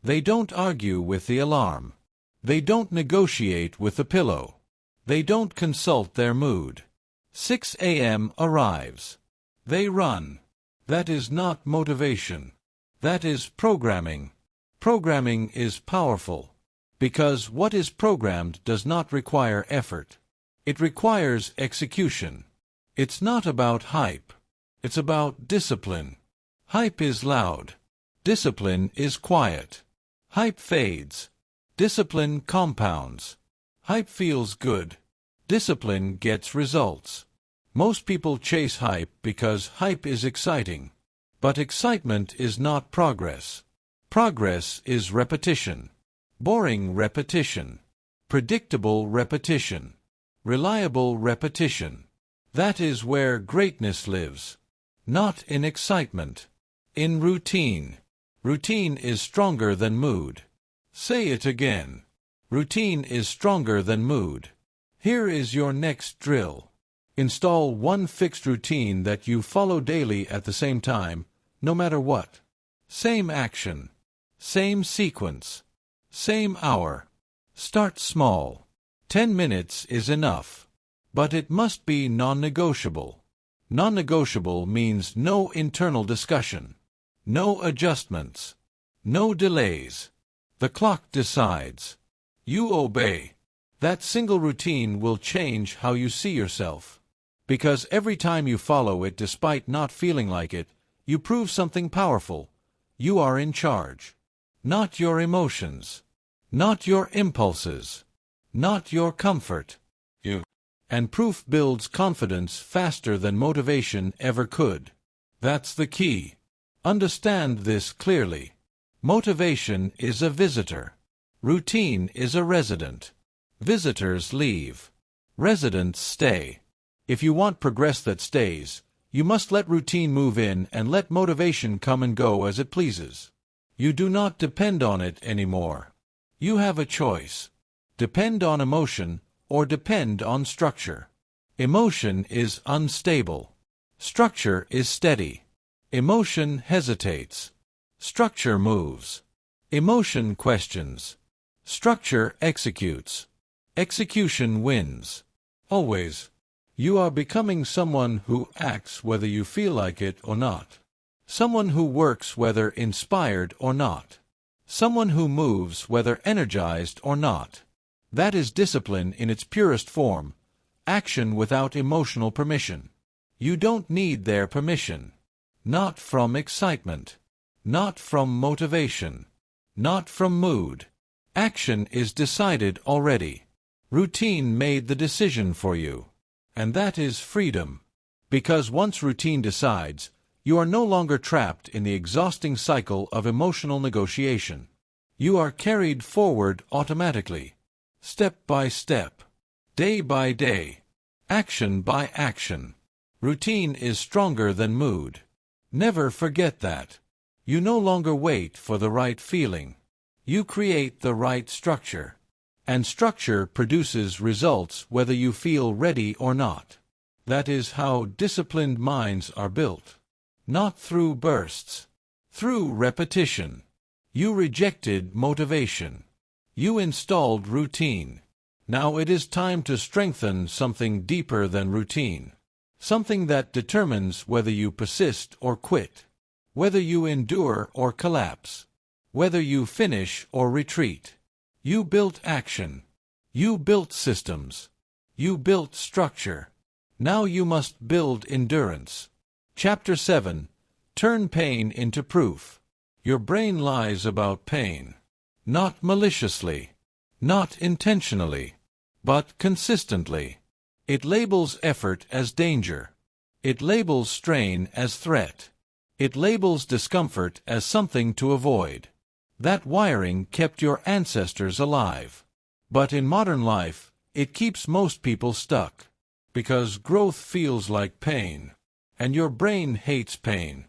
They don't argue with the alarm. They don't negotiate with the pillow. They don't consult their mood. 6 a.m. arrives. They run. That is not motivation. That is programming. Programming is powerful. Because what is programmed does not require effort. It requires execution. It's not about hype. It's about discipline. Hype is loud. Discipline is quiet. Hype fades. Discipline compounds. Hype feels good. Discipline gets results. Most people chase hype because hype is exciting. But excitement is not progress. Progress is repetition. Boring repetition. Predictable repetition. Reliable repetition. That is where greatness lives. Not in excitement. In routine. Routine is stronger than mood. Say it again. Routine is stronger than mood. Here is your next drill. Install one fixed routine that you follow daily at the same time, no matter what. Same action. Same sequence. Same hour. Start small. 10 minutes is enough. But it must be non-negotiable. Non-negotiable means no internal discussion. No adjustments. No delays. The clock decides. You obey. That single routine will change how you see yourself. Because every time you follow it despite not feeling like it, you prove something powerful. You are in charge. Not your emotions. Not your impulses. Not your comfort. You. And proof builds confidence faster than motivation ever could. That's the key. Understand this clearly. Motivation is a visitor. Routine is a resident. Visitors leave. Residents stay. If you want progress that stays, you must let routine move in and let motivation come and go as it pleases. You do not depend on it anymore. You have a choice. Depend on emotion or depend on structure. Emotion is unstable. Structure is steady. Emotion hesitates. Structure moves. Emotion questions. Structure executes. Execution wins. Always. You are becoming someone who acts whether you feel like it or not. Someone who works whether inspired or not. Someone who moves whether energized or not. That is discipline in its purest form. Action without emotional permission. You don't need their permission. Not from excitement. Not from motivation. Not from mood. Action is decided already. Routine made the decision for you. And that is freedom. Because once routine decides, you are no longer trapped in the exhausting cycle of emotional negotiation. You are carried forward automatically. Step by step. Day by day. Action by action. Routine is stronger than mood. Never forget that. You no longer wait for the right feeling. You create the right structure. And structure produces results whether you feel ready or not. That is how disciplined minds are built. Not through bursts. Through repetition. You rejected motivation. You installed routine. Now it is time to strengthen something deeper than routine. Something that determines whether you persist or quit, whether you endure or collapse, whether you finish or retreat. You built action. You built systems. You built structure. Now you must build endurance. Chapter 7. Turn pain into proof. Your brain lies about pain. Not maliciously, not intentionally, but consistently. It labels effort as danger. It labels strain as threat. It labels discomfort as something to avoid. That wiring kept your ancestors alive. But in modern life, it keeps most people stuck. Because growth feels like pain. And your brain hates pain.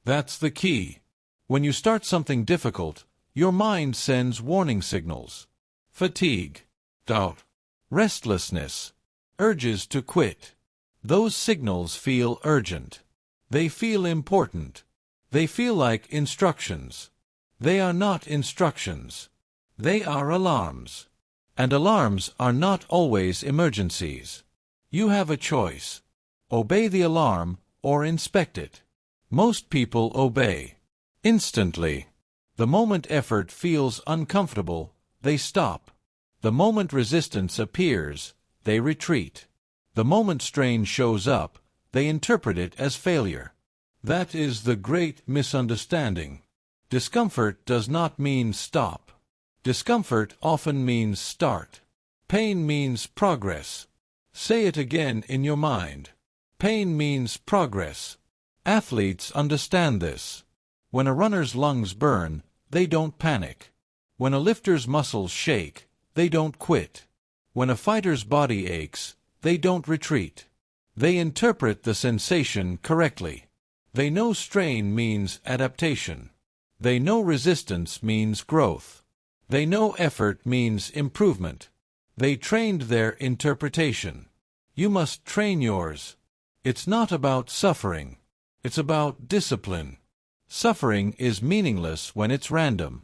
That's the key. When you start something difficult, your mind sends warning signals. Fatigue, doubt, restlessness, urges to quit. Those signals feel urgent. They feel important. They feel like instructions. They are not instructions. They are alarms. And alarms are not always emergencies. You have a choice. Obey the alarm or inspect it. Most people obey. Instantly. The moment effort feels uncomfortable, they stop. The moment resistance appears, they retreat. The moment strain shows up, they interpret it as failure. That is the great misunderstanding. Discomfort does not mean stop. Discomfort often means start. Pain means progress. Say it again in your mind. Pain means progress. Athletes understand this. When a runner's lungs burn, they don't panic. When a lifter's muscles shake, they don't quit. When a fighter's body aches, they don't retreat. They interpret the sensation correctly. They know strain means adaptation. They know resistance means growth. They know effort means improvement. They trained their interpretation. You must train yours. It's not about suffering. It's about discipline. Suffering is meaningless when it's random.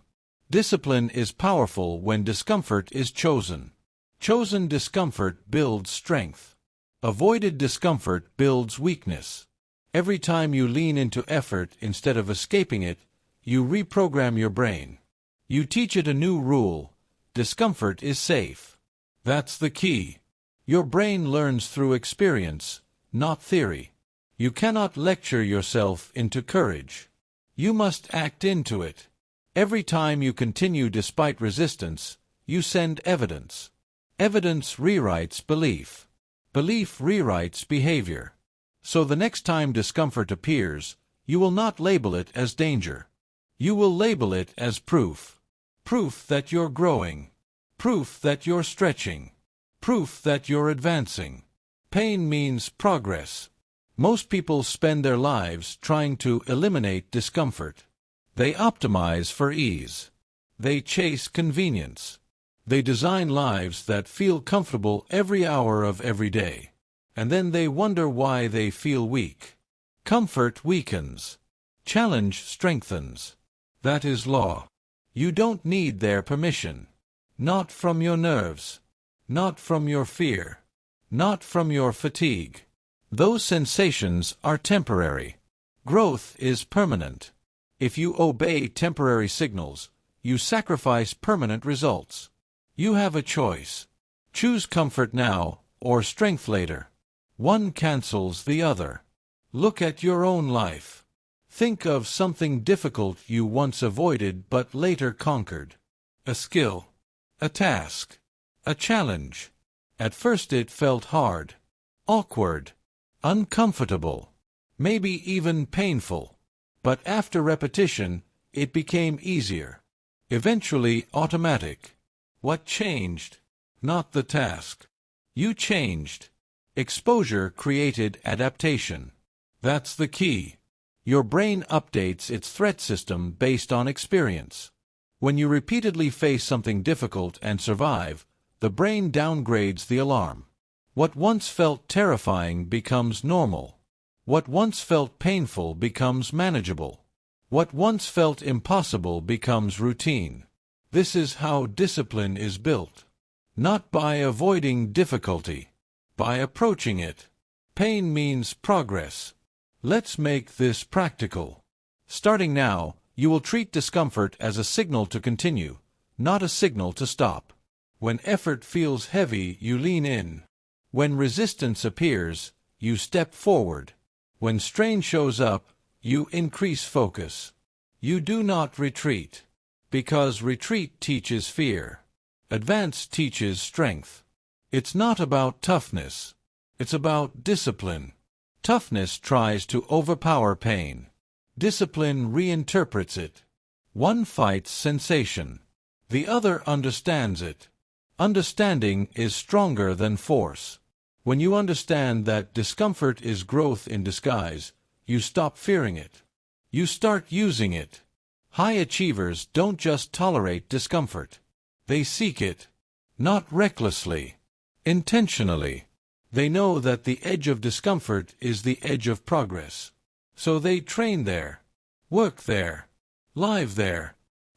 Discipline is powerful when discomfort is chosen. Chosen discomfort builds strength. Avoided discomfort builds weakness. Every time you lean into effort instead of escaping it, you reprogram your brain. You teach it a new rule. Discomfort is safe. That's the key. Your brain learns through experience, not theory. You cannot lecture yourself into courage. You must act into it. Every time you continue despite resistance, you send evidence. Evidence rewrites belief. Belief rewrites behavior. So the next time discomfort appears, you will not label it as danger. You will label it as proof. Proof that you're growing. Proof that you're stretching. Proof that you're advancing. Pain means progress. Most people spend their lives trying to eliminate discomfort. They optimize for ease. They chase convenience. They design lives that feel comfortable every hour of every day. And then they wonder why they feel weak. Comfort weakens. Challenge strengthens. That is law. You don't need their permission. Not from your nerves. Not from your fear. Not from your fatigue. Those sensations are temporary. Growth is permanent. If you obey temporary signals, you sacrifice permanent results. You have a choice. Choose comfort now or strength later. One cancels the other. Look at your own life. Think of something difficult you once avoided but later conquered. A skill. A task. A challenge. At first it felt hard. Awkward. Uncomfortable. Maybe even painful. But after repetition, it became easier. Eventually automatic. What changed? Not the task. You changed. Exposure created adaptation. That's the key. Your brain updates its threat system based on experience. When you repeatedly face something difficult and survive, the brain downgrades the alarm. What once felt terrifying becomes normal. What once felt painful becomes manageable. What once felt impossible becomes routine. This is how discipline is built. not by avoiding difficulty, by approaching it. Pain means progress. Let's make this practical. Starting now, you will treat discomfort as a signal to continue, not a signal to stop. When effort feels heavy, you lean in. When resistance appears, you step forward. When strain shows up, you increase focus. You do not retreat, because retreat teaches fear. Advance teaches strength. It's not about toughness. It's about discipline. Toughness tries to overpower pain. Discipline reinterprets it. One fights sensation. The other understands it. Understanding is stronger than force. When you understand that discomfort is growth in disguise, you stop fearing it. You start using it. High achievers don't just tolerate discomfort. They seek it. Not recklessly. Intentionally. They know that the edge of discomfort is the edge of progress. So they train there. Work there. Live there.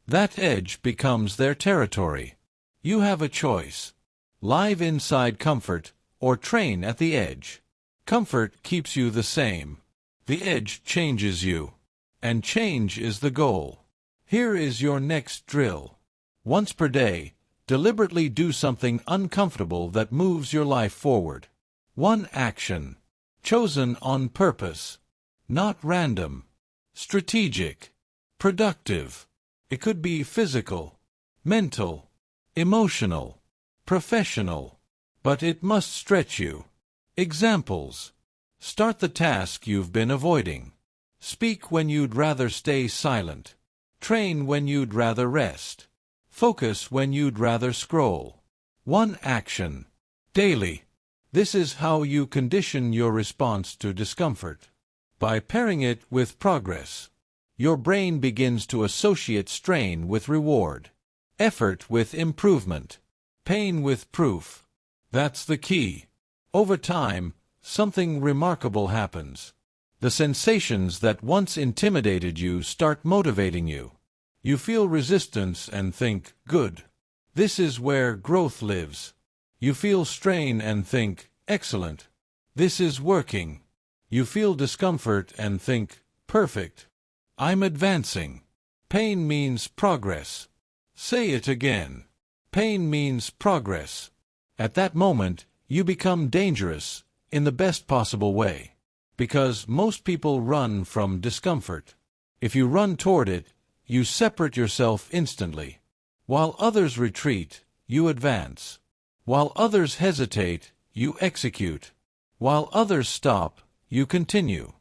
That edge becomes their territory. You have a choice. Live inside comfort, or train at the edge. Comfort keeps you the same. The edge changes you. And change is the goal. Here is your next drill. Once per day, deliberately do something uncomfortable that moves your life forward. One action. Chosen on purpose. Not random. Strategic. Productive. It could be physical, mental, emotional, professional. But it must stretch you. Examples. Start the task you've been avoiding. Speak when you'd rather stay silent. Train when you'd rather rest. Focus when you'd rather scroll. One action. Daily. This is how you condition your response to discomfort. By pairing it with progress. Your brain begins to associate strain with reward. Effort with improvement. Pain with proof. That's the key. Over time, something remarkable happens. The sensations that once intimidated you start motivating you. You feel resistance and think, good. This is where growth lives. You feel strain and think, excellent. This is working. You feel discomfort and think, perfect. I'm advancing. Pain means progress. Say it again. Pain means progress. At that moment, you become dangerous, in the best possible way. Because most people run from discomfort. If you run toward it, you separate yourself instantly. While others retreat, you advance. While others hesitate, you execute. While others stop, you continue.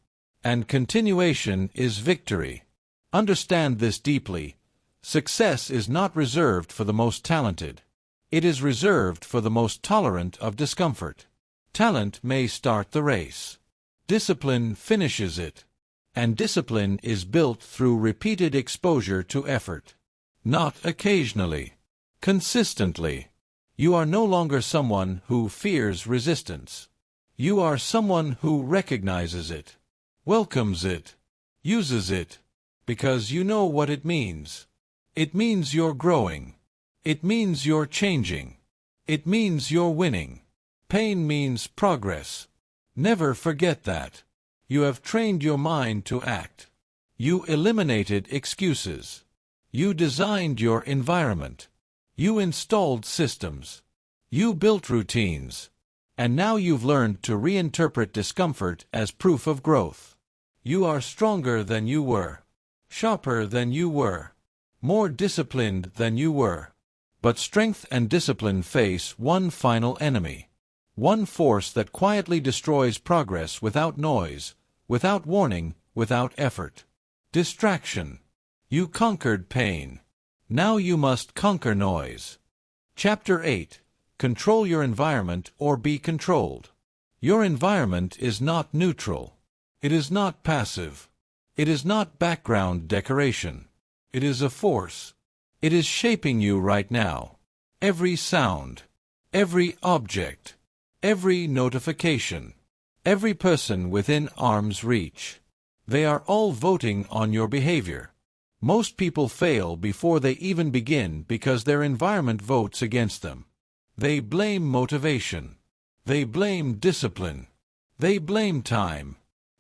And continuation is victory. Understand this deeply. Success is not reserved for the most talented. It is reserved for the most tolerant of discomfort. Talent may start the race. Discipline finishes it. And discipline is built through repeated exposure to effort. Not occasionally. Consistently. You are no longer someone who fears resistance. You are someone who recognizes it, welcomes it, uses it, because you know what it means. It means you're growing. It means you're changing. It means you're winning. Pain means progress. Never forget that. You have trained your mind to act. You eliminated excuses. You designed your environment. You installed systems. You built routines. And now you've learned to reinterpret discomfort as proof of growth. You are stronger than you were. Sharper than you were. More disciplined than you were. But strength and discipline face one final enemy. One force that quietly destroys progress without noise, without warning, without effort. Distraction. You conquered pain. Now you must conquer noise. Chapter 8. Control your environment or be controlled. Your environment is not neutral. It is not passive. It is not background decoration. It is a force. It is shaping you right now. Every sound, every object, every notification, every person within arm's reach. They are all voting on your behavior. Most people fail before they even begin because their environment votes against them. They blame motivation. They blame discipline. They blame time.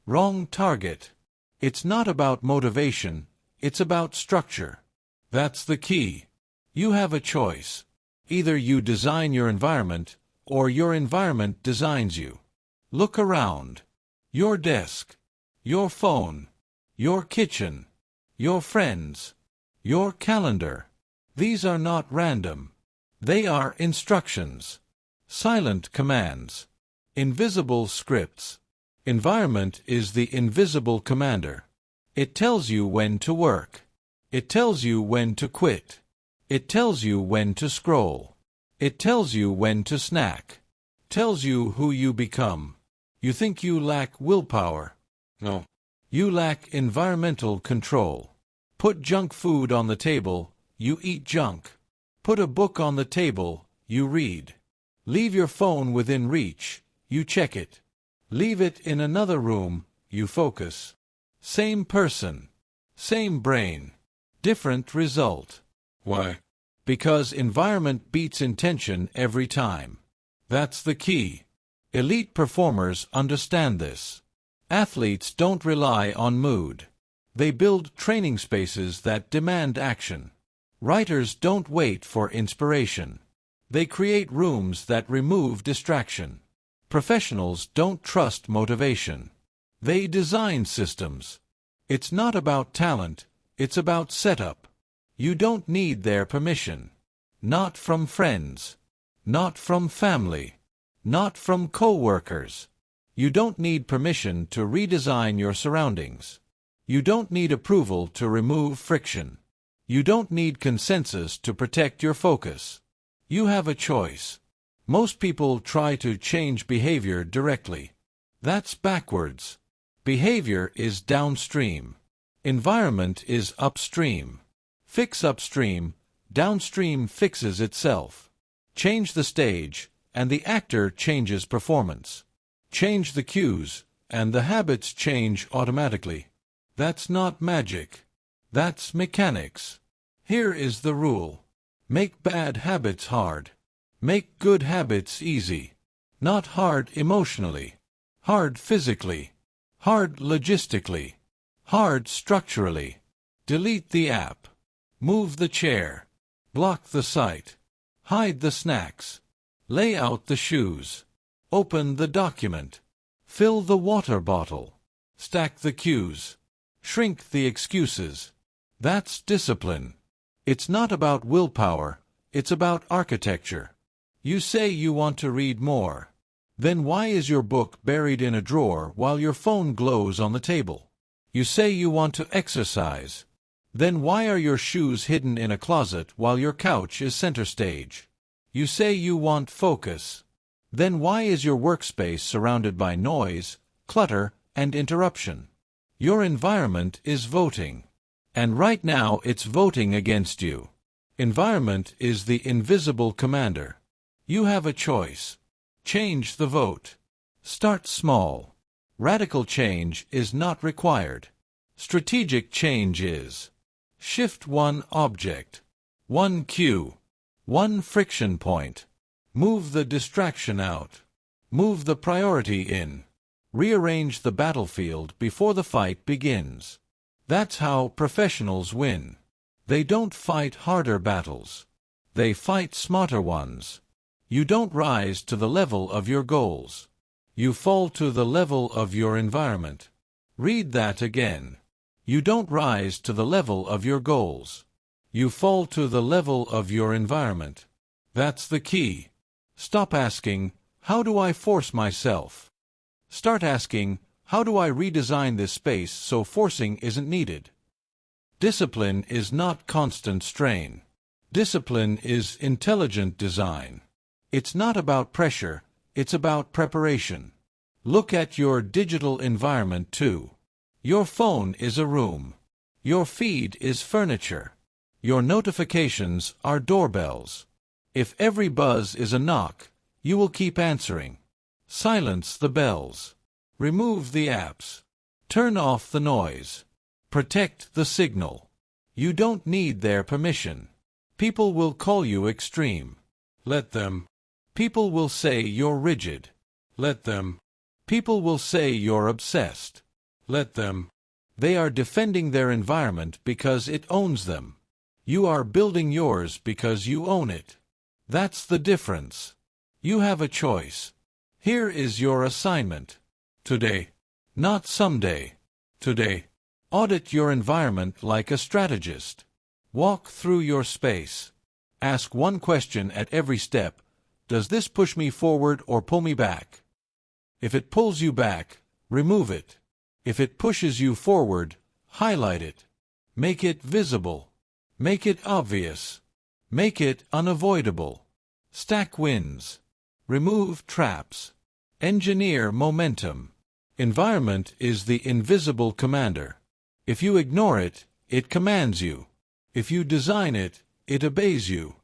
Wrong target. It's not about motivation, it's about structure. That's the key. You have a choice. Either you design your environment, or your environment designs you. Look around. Your desk, your phone, your kitchen, your friends, your calendar. These are not random. They are instructions. Silent commands. Invisible scripts. Environment is the invisible commander. It tells you when to work. It tells you when to quit. It tells you when to scroll. It tells you when to snack. Tells you who you become. You think you lack willpower. No. You lack environmental control. Put junk food on the table, you eat junk. Put a book on the table, you read. Leave your phone within reach, you check it. Leave it in another room, you focus. Same person. Same brain. Different result. Why? Because environment beats intention every time. That's the key. Elite performers understand this. Athletes don't rely on mood. They build training spaces that demand action. Writers don't wait for inspiration. They create rooms that remove distraction. Professionals don't trust motivation. They design systems. It's not about talent, it's about setup. You don't need their permission. Not from friends. Not from family. Not from co-workers. You don't need permission to redesign your surroundings. You don't need approval to remove friction. You don't need consensus to protect your focus. You have a choice. Most people try to change behavior directly. That's backwards. Behavior is downstream. Environment is upstream. Fix upstream, downstream fixes itself. Change the stage, and the actor changes performance. Change the cues, and the habits change automatically. That's not magic. That's mechanics. Here is the rule. Make bad habits hard. Make good habits easy. Not hard emotionally. Hard physically. Hard logistically. Hard structurally. Delete the app. Move the chair. Block the site. Hide the snacks. Lay out the shoes. Open the document. Fill the water bottle. Stack the cues. Shrink the excuses. That's discipline. It's not about willpower, it's about architecture. You say you want to read more. Then why is your book buried in a drawer while your phone glows on the table? You say you want to exercise. Then why are your shoes hidden in a closet while your couch is center stage? You say you want focus. Then why is your workspace surrounded by noise, clutter, and interruption? Your environment is voting. And right now it's voting against you. Environment is the invisible commander. You have a choice. Change the vote. Start small. Radical change is not required. Strategic change is. Shift one object. One cue. One friction point. Move the distraction out. Move the priority in. Rearrange the battlefield before the fight begins. That's how professionals win. They don't fight harder battles. They fight smarter ones. You don't rise to the level of your goals. You fall to the level of your environment. Read that again. You don't rise to the level of your goals. You fall to the level of your environment. That's the key. Stop asking, how do I force myself? Start asking, how do I redesign this space so forcing isn't needed? Discipline is not constant strain. Discipline is intelligent design. It's not about pressure, it's about preparation. Look at your digital environment too. Your phone is a room. Your feed is furniture. Your notifications are doorbells. If every buzz is a knock, you will keep answering. Silence the bells. Remove the apps. Turn off the noise. Protect the signal. You don't need their permission. People will call you extreme. Let them. People will say you're rigid. Let them. People will say you're obsessed. Let them. They are defending their environment because it owns them. You are building yours because you own it. That's the difference. You have a choice. Here is your assignment. Today. Not someday. Today. Audit your environment like a strategist. Walk through your space. Ask one question at every step. Does this push me forward or pull me back? If it pulls you back, remove it. If it pushes you forward, highlight it. Make it visible. Make it obvious. Make it unavoidable. Stack wins. Remove traps. Engineer momentum. Environment is the invisible commander. If you ignore it, it commands you. If you design it, it obeys you.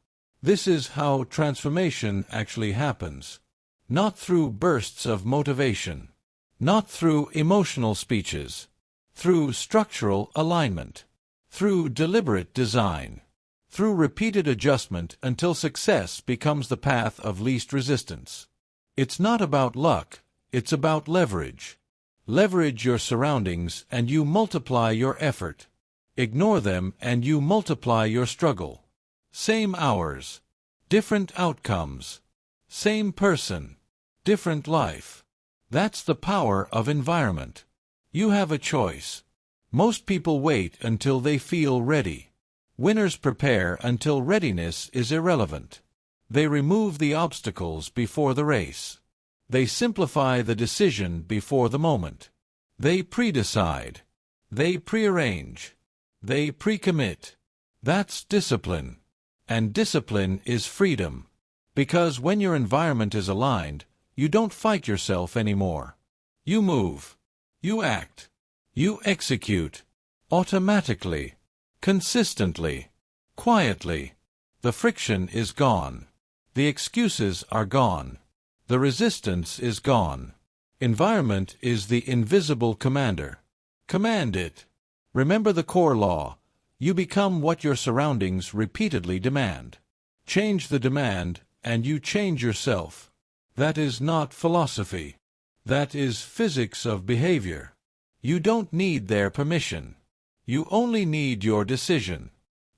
This is how transformation actually happens. Not through bursts of motivation. Not through emotional speeches. Through structural alignment. Through deliberate design. Through repeated adjustment until success becomes the path of least resistance. It's not about luck, it's about leverage. Leverage your surroundings and you multiply your effort. Ignore them and you multiply your struggle. Same hours. Different outcomes. Same person. Different life. That's the power of environment. You have a choice. Most people wait until they feel ready. Winners prepare until readiness is irrelevant. They remove the obstacles before the race. They simplify the decision before the moment. They pre-decide. They prearrange. They pre-commit. That's discipline. And discipline is freedom. Because when your environment is aligned, you don't fight yourself anymore. You move. You act. You execute. Automatically. Consistently. Quietly. The friction is gone. The excuses are gone. The resistance is gone. Environment is the invisible commander. Command it. Remember the core law. You become what your surroundings repeatedly demand. Change the demand, and you change yourself. That is not philosophy. That is physics of behavior. You don't need their permission. You only need your decision.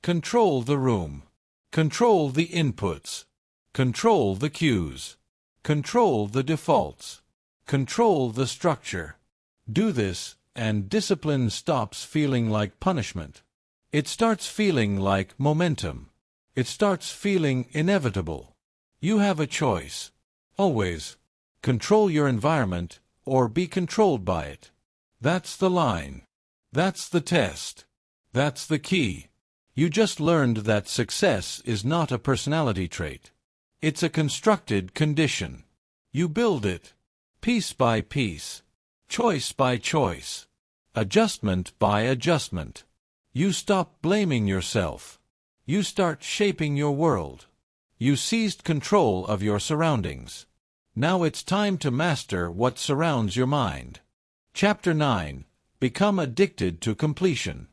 Control the room. Control the inputs. Control the cues. Control the defaults. Control the structure. Do this, and discipline stops feeling like punishment. It starts feeling like momentum. It starts feeling inevitable. You have a choice. Always. Control your environment, or be controlled by it. That's the line. That's the test. That's the key. You just learned that success is not a personality trait. It's a constructed condition. You build it. Piece by piece. Choice by choice. Adjustment by adjustment. You stop blaming yourself. You start shaping your world. You seized control of your surroundings. Now it's time to master what surrounds your mind. Chapter 9. Become addicted to completion.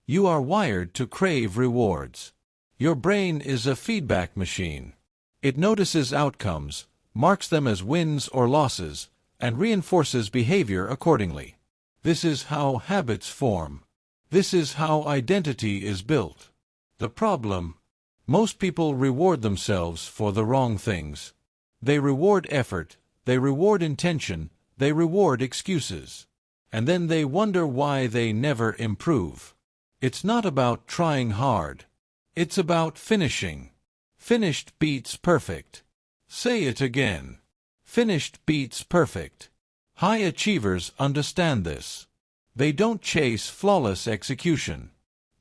You are wired to crave rewards. Your brain is a feedback machine. It notices outcomes, marks them as wins or losses, and reinforces behavior accordingly. This is how habits form. This is how identity is built. The problem: most people reward themselves for the wrong things. They reward effort, they reward intention, they reward excuses. And then they wonder why they never improve. It's not about trying hard. It's about finishing. Finished beats perfect. Say it again. Finished beats perfect. High achievers understand this. They don't chase flawless execution.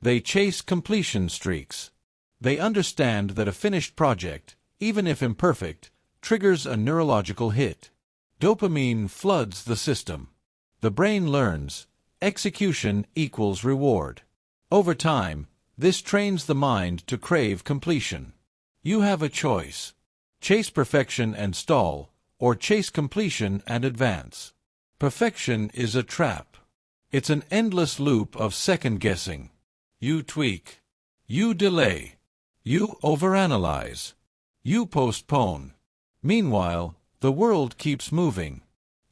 They chase completion streaks. They understand that a finished project, even if imperfect, triggers a neurological hit. Dopamine floods the system. The brain learns. Execution equals reward. Over time, this trains the mind to crave completion. You have a choice. Chase perfection and stall, or chase completion and advance. Perfection is a trap. It's an endless loop of second-guessing. You tweak. You delay. You overanalyze. You postpone. Meanwhile, the world keeps moving.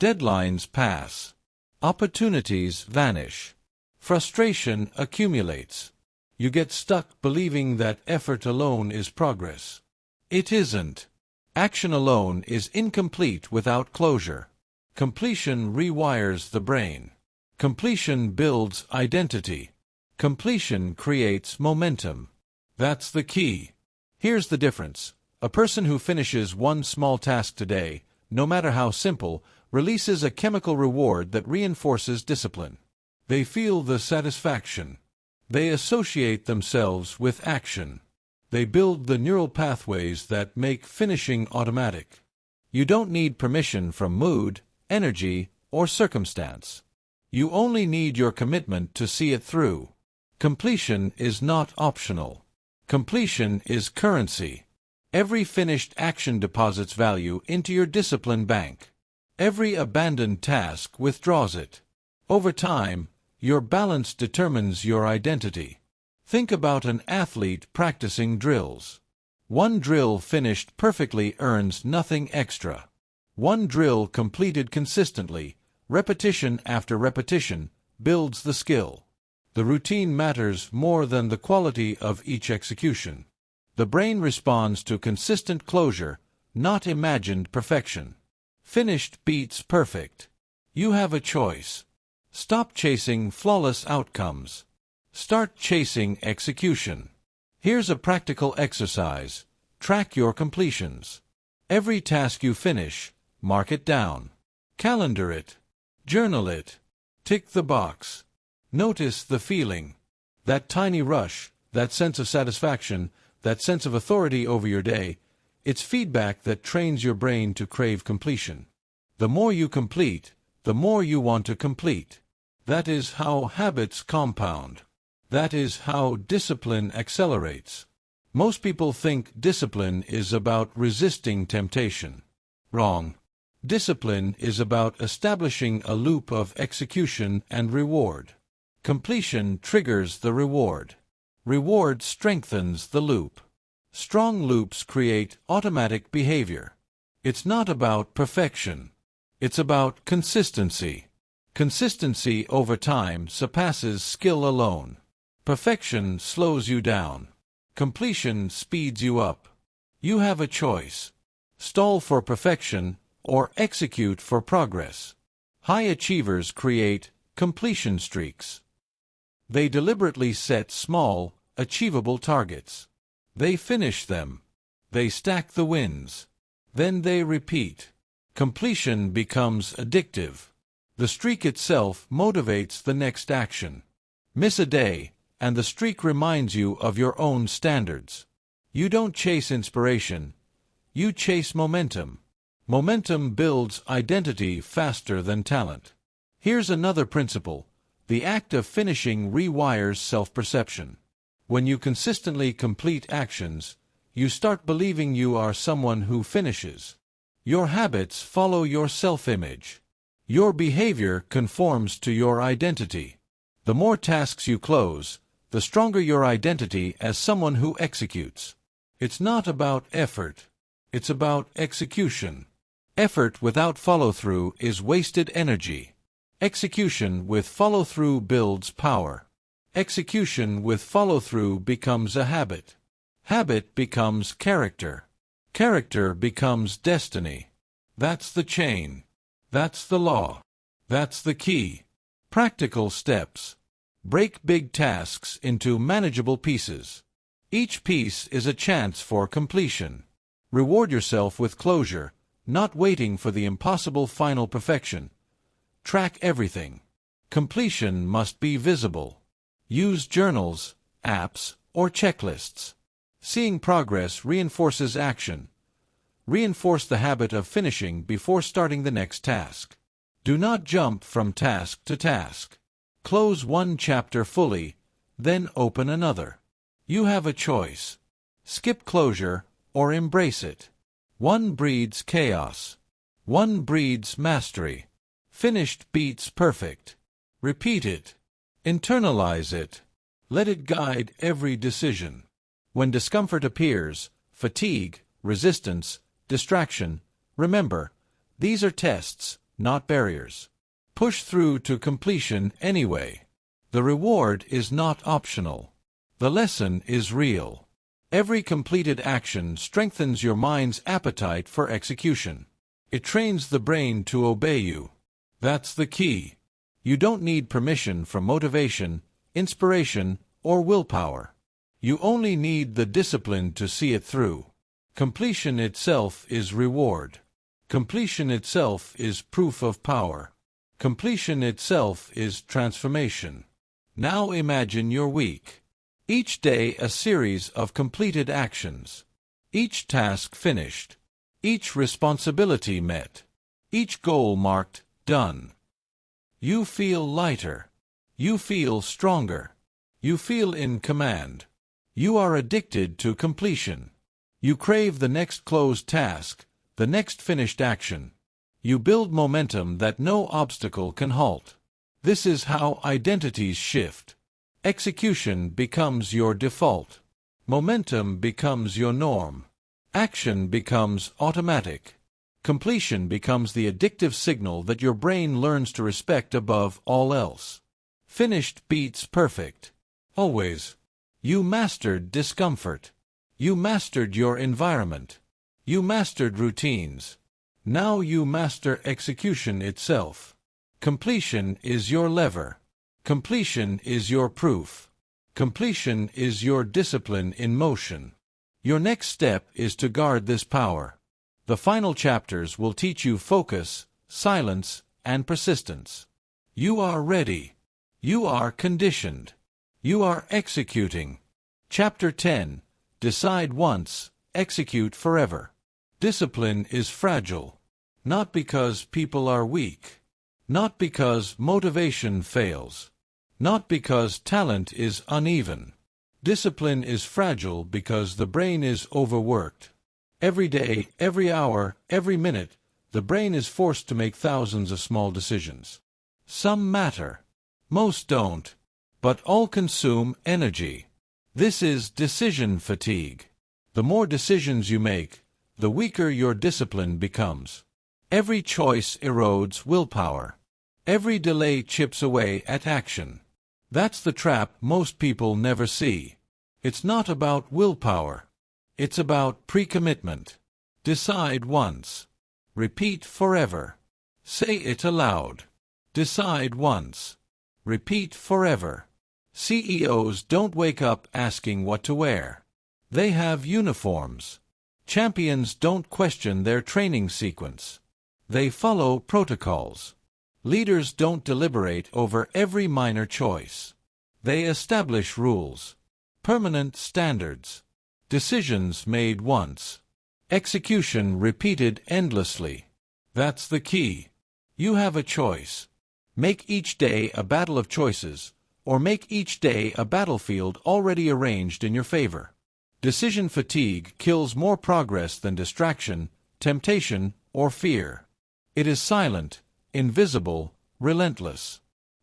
Deadlines pass. Opportunities vanish. Frustration accumulates. You get stuck believing that effort alone is progress. It isn't. Action alone is incomplete without closure. Completion rewires the brain. Completion builds identity. Completion creates momentum. That's the key. Here's the difference. A person who finishes one small task today, no matter how simple, releases a chemical reward that reinforces discipline. They feel the satisfaction. They associate themselves with action. They build the neural pathways that make finishing automatic. You don't need permission from mood, energy, or circumstance. You only need your commitment to see it through. Completion is not optional. Completion is currency. Every finished action deposits value into your discipline bank. Every abandoned task withdraws it. Over time, your balance determines your identity. Think about an athlete practicing drills. One drill finished perfectly earns nothing extra. One drill completed consistently, repetition after repetition, builds the skill. The routine matters more than the quality of each execution. The brain responds to consistent closure, not imagined perfection. Finished beats perfect. You have a choice. Stop chasing flawless outcomes. Start chasing execution. Here's a practical exercise. Track your completions. Every task you finish, mark it down. Calendar it. Journal it. Tick the box. Notice the feeling. That tiny rush, that sense of satisfaction, that sense of authority over your day, it's feedback that trains your brain to crave completion. The more you complete, the more you want to complete. That is how habits compound. That is how discipline accelerates. Most people think discipline is about resisting temptation. Wrong. Discipline is about establishing a loop of execution and reward. Completion triggers the reward. Reward strengthens the loop. Strong loops create automatic behavior. It's not about perfection. It's about consistency. Consistency over time surpasses skill alone. Perfection slows you down. Completion speeds you up. You have a choice. Stall for perfection or execute for progress. High achievers create completion streaks. They deliberately set small, achievable targets. They finish them. They stack the wins. Then they repeat. Completion becomes addictive. The streak itself motivates the next action. Miss a day, and the streak reminds you of your own standards. You don't chase inspiration. You chase momentum. Momentum builds identity faster than talent. Here's another principle. The act of finishing rewires self-perception. When you consistently complete actions, you start believing you are someone who finishes. Your habits follow your self-image. Your behavior conforms to your identity. The more tasks you close, the stronger your identity as someone who executes. It's not about effort. It's about execution. Effort without follow-through is wasted energy. Execution with follow-through builds power. Execution with follow-through becomes a habit. Habit becomes character. Character becomes destiny. That's the chain. That's the law. That's the key. Practical steps. Break big tasks into manageable pieces. Each piece is a chance for completion. Reward yourself with closure, not waiting for the impossible final perfection. Track everything. Completion must be visible. Use journals, apps, or checklists. Seeing progress reinforces action. Reinforce the habit of finishing before starting the next task. Do not jump from task to task. Close one chapter fully, then open another. You have a choice. Skip closure or embrace it. One breeds chaos. One breeds mastery. Finished beats perfect. Repeat it. Internalize it. Let it guide every decision. When discomfort appears, fatigue, resistance, distraction. Remember, these are tests, not barriers. Push through to completion anyway. The reward is not optional. The lesson is real. Every completed action strengthens your mind's appetite for execution. It trains the brain to obey you. That's the key. You don't need permission from motivation, inspiration, or willpower. You only need the discipline to see it through. Completion itself is reward. Completion itself is proof of power. Completion itself is transformation. Now imagine your week. Each day a series of completed actions. Each task finished. Each responsibility met. Each goal marked done. You feel lighter. You feel stronger. You feel in command. You are addicted to completion. You crave the next closed task, the next finished action. You build momentum that no obstacle can halt. This is how identities shift. Execution becomes your default. Momentum becomes your norm. Action becomes automatic. Completion becomes the addictive signal that your brain learns to respect above all else. Finished beats perfect. Always. You mastered discomfort. You mastered your environment. You mastered routines. Now you master execution itself. Completion is your lever. Completion is your proof. Completion is your discipline in motion. Your next step is to guard this power. The final chapters will teach you focus, silence, and persistence. You are ready. You are conditioned. You are executing. Chapter 10. Decide once, execute forever. Discipline is fragile. Not because people are weak. Not because motivation fails. Not because talent is uneven. Discipline is fragile because the brain is overworked. Every day, every hour, every minute, the brain is forced to make thousands of small decisions. Some matter. Most don't. But all consume energy. This is decision fatigue. The more decisions you make, the weaker your discipline becomes. Every choice erodes willpower. Every delay chips away at action. That's the trap most people never see. It's not about willpower. It's about pre-commitment. Decide once. Repeat forever. Say it aloud. Decide once. Repeat forever. CEOs don't wake up asking what to wear. They have uniforms. Champions don't question their training sequence. They follow protocols. Leaders don't deliberate over every minor choice. They establish rules. Permanent standards. Decisions made once. Execution repeated endlessly. That's the key. You have a choice. Make each day a battle of choices, or make each day a battlefield already arranged in your favor. Decision fatigue kills more progress than distraction, temptation, or fear. It is silent, invisible, relentless.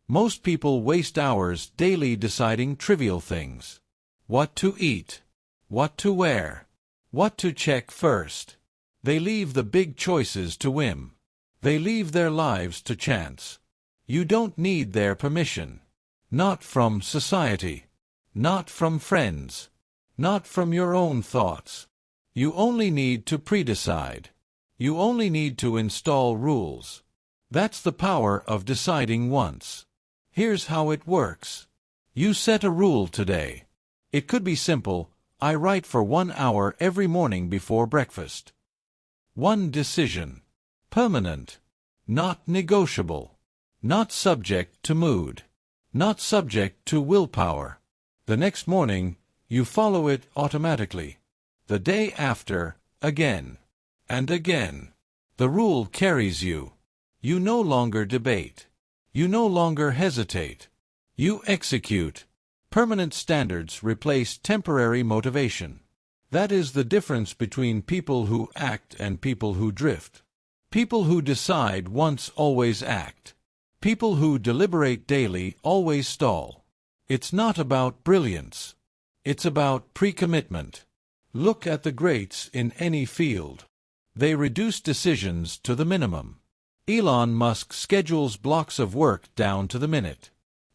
Most people waste hours daily deciding trivial things. What to eat. What to wear. What to check first. They leave the big choices to whim. They leave their lives to chance. You don't need their permission. Not from society. Not from friends. Not from your own thoughts. You only need to pre-decide. You only need to install rules. That's the power of deciding once. Here's how it works. You set a rule today. It could be simple. I write for 1 hour every morning before breakfast. One decision. Permanent. Not negotiable. Not subject to mood. Not subject to willpower. The next morning, you follow it automatically. The day after, again. And again. The rule carries you. You no longer debate. You no longer hesitate. You execute. Permanent standards replace temporary motivation. That is the difference between people who act and people who drift. People who decide once always act. People who deliberate daily always stall. It's not about brilliance. It's about pre-commitment. Look at the greats in any field. They reduce decisions to the minimum. Elon Musk schedules blocks of work down to the minute.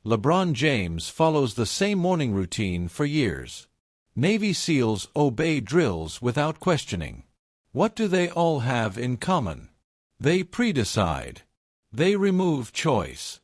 LeBron James follows the same morning routine for years. Navy SEALs obey drills without questioning. What do they all have in common? They pre-decide. They remove choice.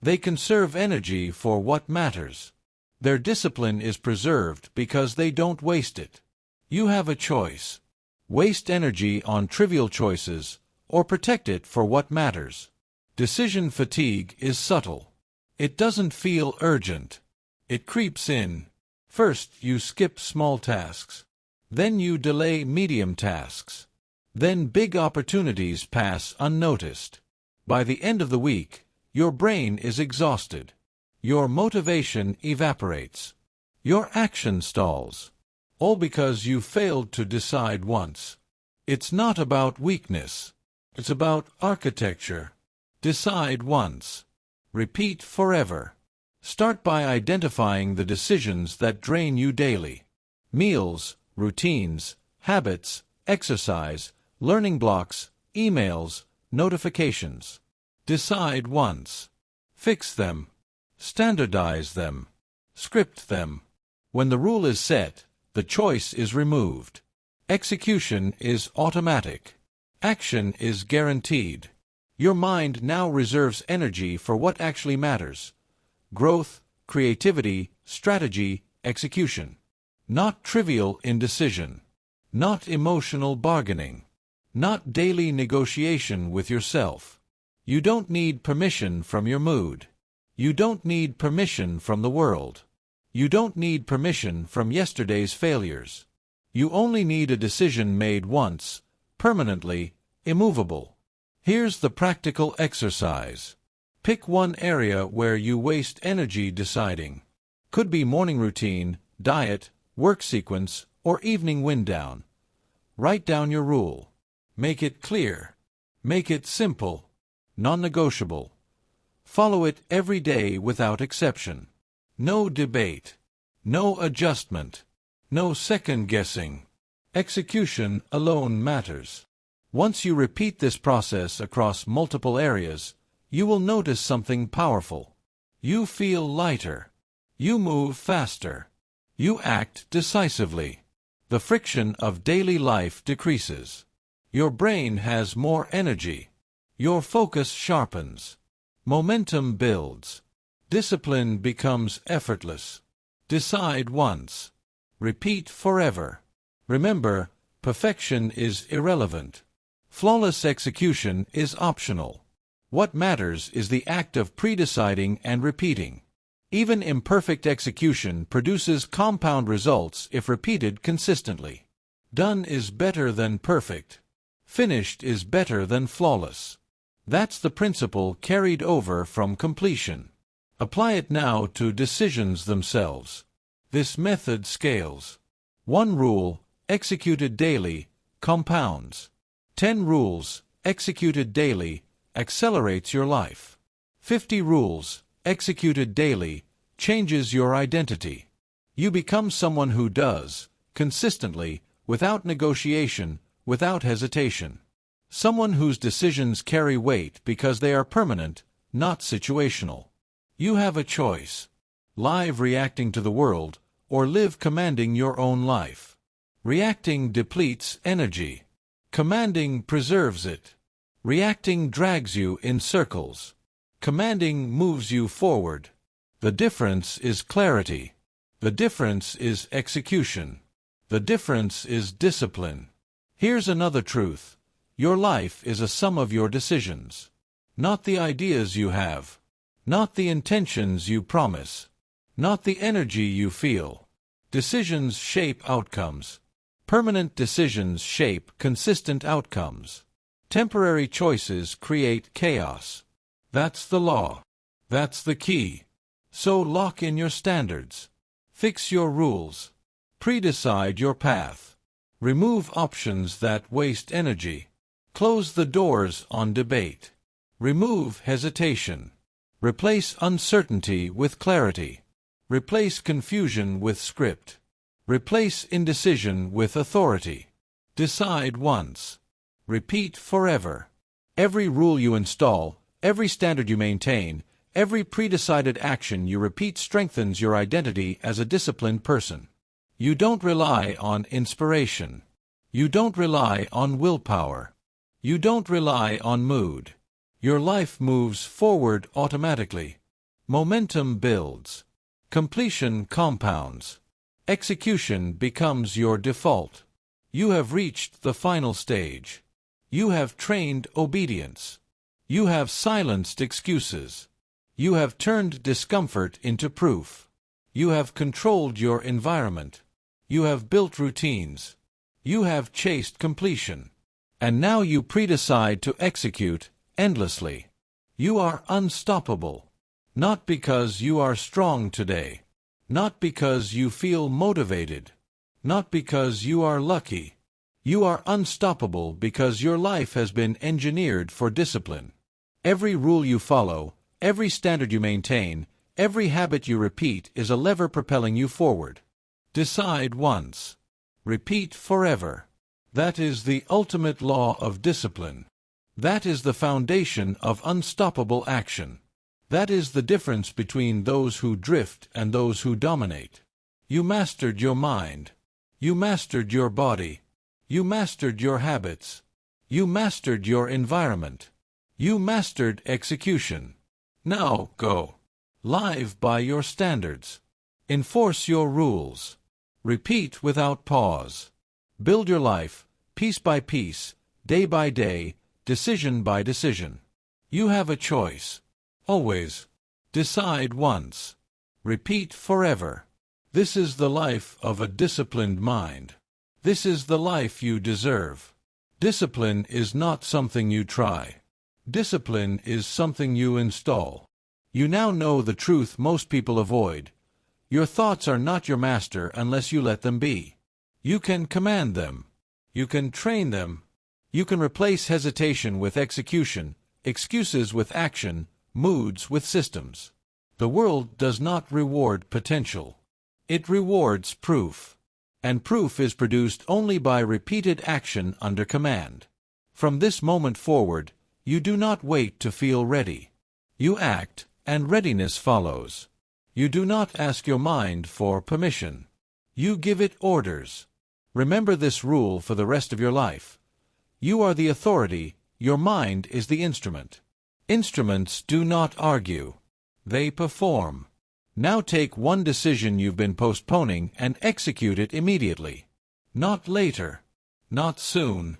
They conserve energy for what matters. Their discipline is preserved because they don't waste it. You have a choice. Waste energy on trivial choices, or protect it for what matters. Decision fatigue is subtle. It doesn't feel urgent. It creeps in. First, you skip small tasks. Then you delay medium tasks. Then big opportunities pass unnoticed. By the end of the week, your brain is exhausted. Your motivation evaporates. Your action stalls. All because you failed to decide once. It's not about weakness. It's about architecture. Decide once. Repeat forever. Start by identifying the decisions that drain you daily. Meals, routines, habits, exercise, learning blocks, emails, notifications. Decide once. Fix them. Standardize them. Script them. When the rule is set, the choice is removed. Execution is automatic. Action is guaranteed. Your mind now reserves energy for what actually matters. Growth, creativity, strategy, execution. Not trivial indecision. Not emotional bargaining. Not daily negotiation with yourself. You don't need permission from your mood. You don't need permission from the world. You don't need permission from yesterday's failures. You only need a decision made once, permanently, immovable. Here's the practical exercise. Pick one area where you waste energy deciding. Could be morning routine, diet, work sequence, or evening wind down. Write down your rule. Make it clear. Make it simple. Non-negotiable. Follow it every day without exception. No debate. No adjustment. No second-guessing. Execution alone matters. Once you repeat this process across multiple areas, you will notice something powerful. You feel lighter. You move faster. You act decisively. The friction of daily life decreases. Your brain has more energy. Your focus sharpens. Momentum builds. Discipline becomes effortless. Decide once. Repeat forever. Remember, perfection is irrelevant. Flawless execution is optional. What matters is the act of pre-deciding and repeating. Even imperfect execution produces compound results if repeated consistently. Done is better than perfect. Finished is better than flawless. That's the principle carried over from completion. Apply it now to decisions themselves. This method scales. 1 rule, executed daily, compounds. 10 rules, executed daily, accelerates your life. 50 rules, executed daily, changes your identity. You become someone who does, consistently, without negotiation, without hesitation. Someone whose decisions carry weight because they are permanent, not situational. You have a choice. Live reacting to the world, or live commanding your own life. Reacting depletes energy. Commanding preserves it. Reacting drags you in circles. Commanding moves you forward. The difference is clarity. The difference is execution. The difference is discipline. Here's another truth. Your life is a sum of your decisions. Not the ideas you have. Not the intentions you promise. Not the energy you feel. Decisions shape outcomes. Permanent decisions shape consistent outcomes. Temporary choices create chaos. That's the law. That's the key. So lock in your standards. Fix your rules. Pre-decide your path. Remove options that waste energy. Close the doors on debate. Remove hesitation. Replace uncertainty with clarity. Replace confusion with script. Replace indecision with authority. Decide once. Repeat forever. Every rule you install, every standard you maintain, every pre-decided action you repeat strengthens your identity as a disciplined person. You don't rely on inspiration. You don't rely on willpower. You don't rely on mood. Your life moves forward automatically. Momentum builds. Completion compounds. Execution becomes your default. You have reached the final stage. You have trained obedience. You have silenced excuses. You have turned discomfort into proof. You have controlled your environment. You have built routines. You have chased completion. And now you pre-decide to execute endlessly. You are unstoppable. Not because you are strong today. Not because you feel motivated. Not because you are lucky. You are unstoppable because your life has been engineered for discipline. Every rule you follow, every standard you maintain, every habit you repeat is a lever propelling you forward. Decide once. Repeat forever. That is the ultimate law of discipline. That is the foundation of unstoppable action. That is the difference between those who drift and those who dominate. You mastered your mind. You mastered your body. You mastered your habits. You mastered your environment. You mastered execution. Now go. Live by your standards. Enforce your rules. Repeat without pause. Build your life, piece by piece, day by day, decision by decision. You have a choice. Always. Decide once. Repeat forever. This is the life of a disciplined mind. This is the life you deserve. Discipline is not something you try. Discipline is something you install. You now know the truth most people avoid. Your thoughts are not your master unless you let them be. You can command them. You can train them. You can replace hesitation with execution, excuses with action, moods with systems. The world does not reward potential. It rewards proof. And proof is produced only by repeated action under command. From this moment forward, you do not wait to feel ready. You act, and readiness follows. You do not ask your mind for permission. You give it orders. Remember this rule for the rest of your life. You are the authority, your mind is the instrument. Instruments do not argue. They perform. Now take one decision you've been postponing and execute it immediately. Not later. Not soon.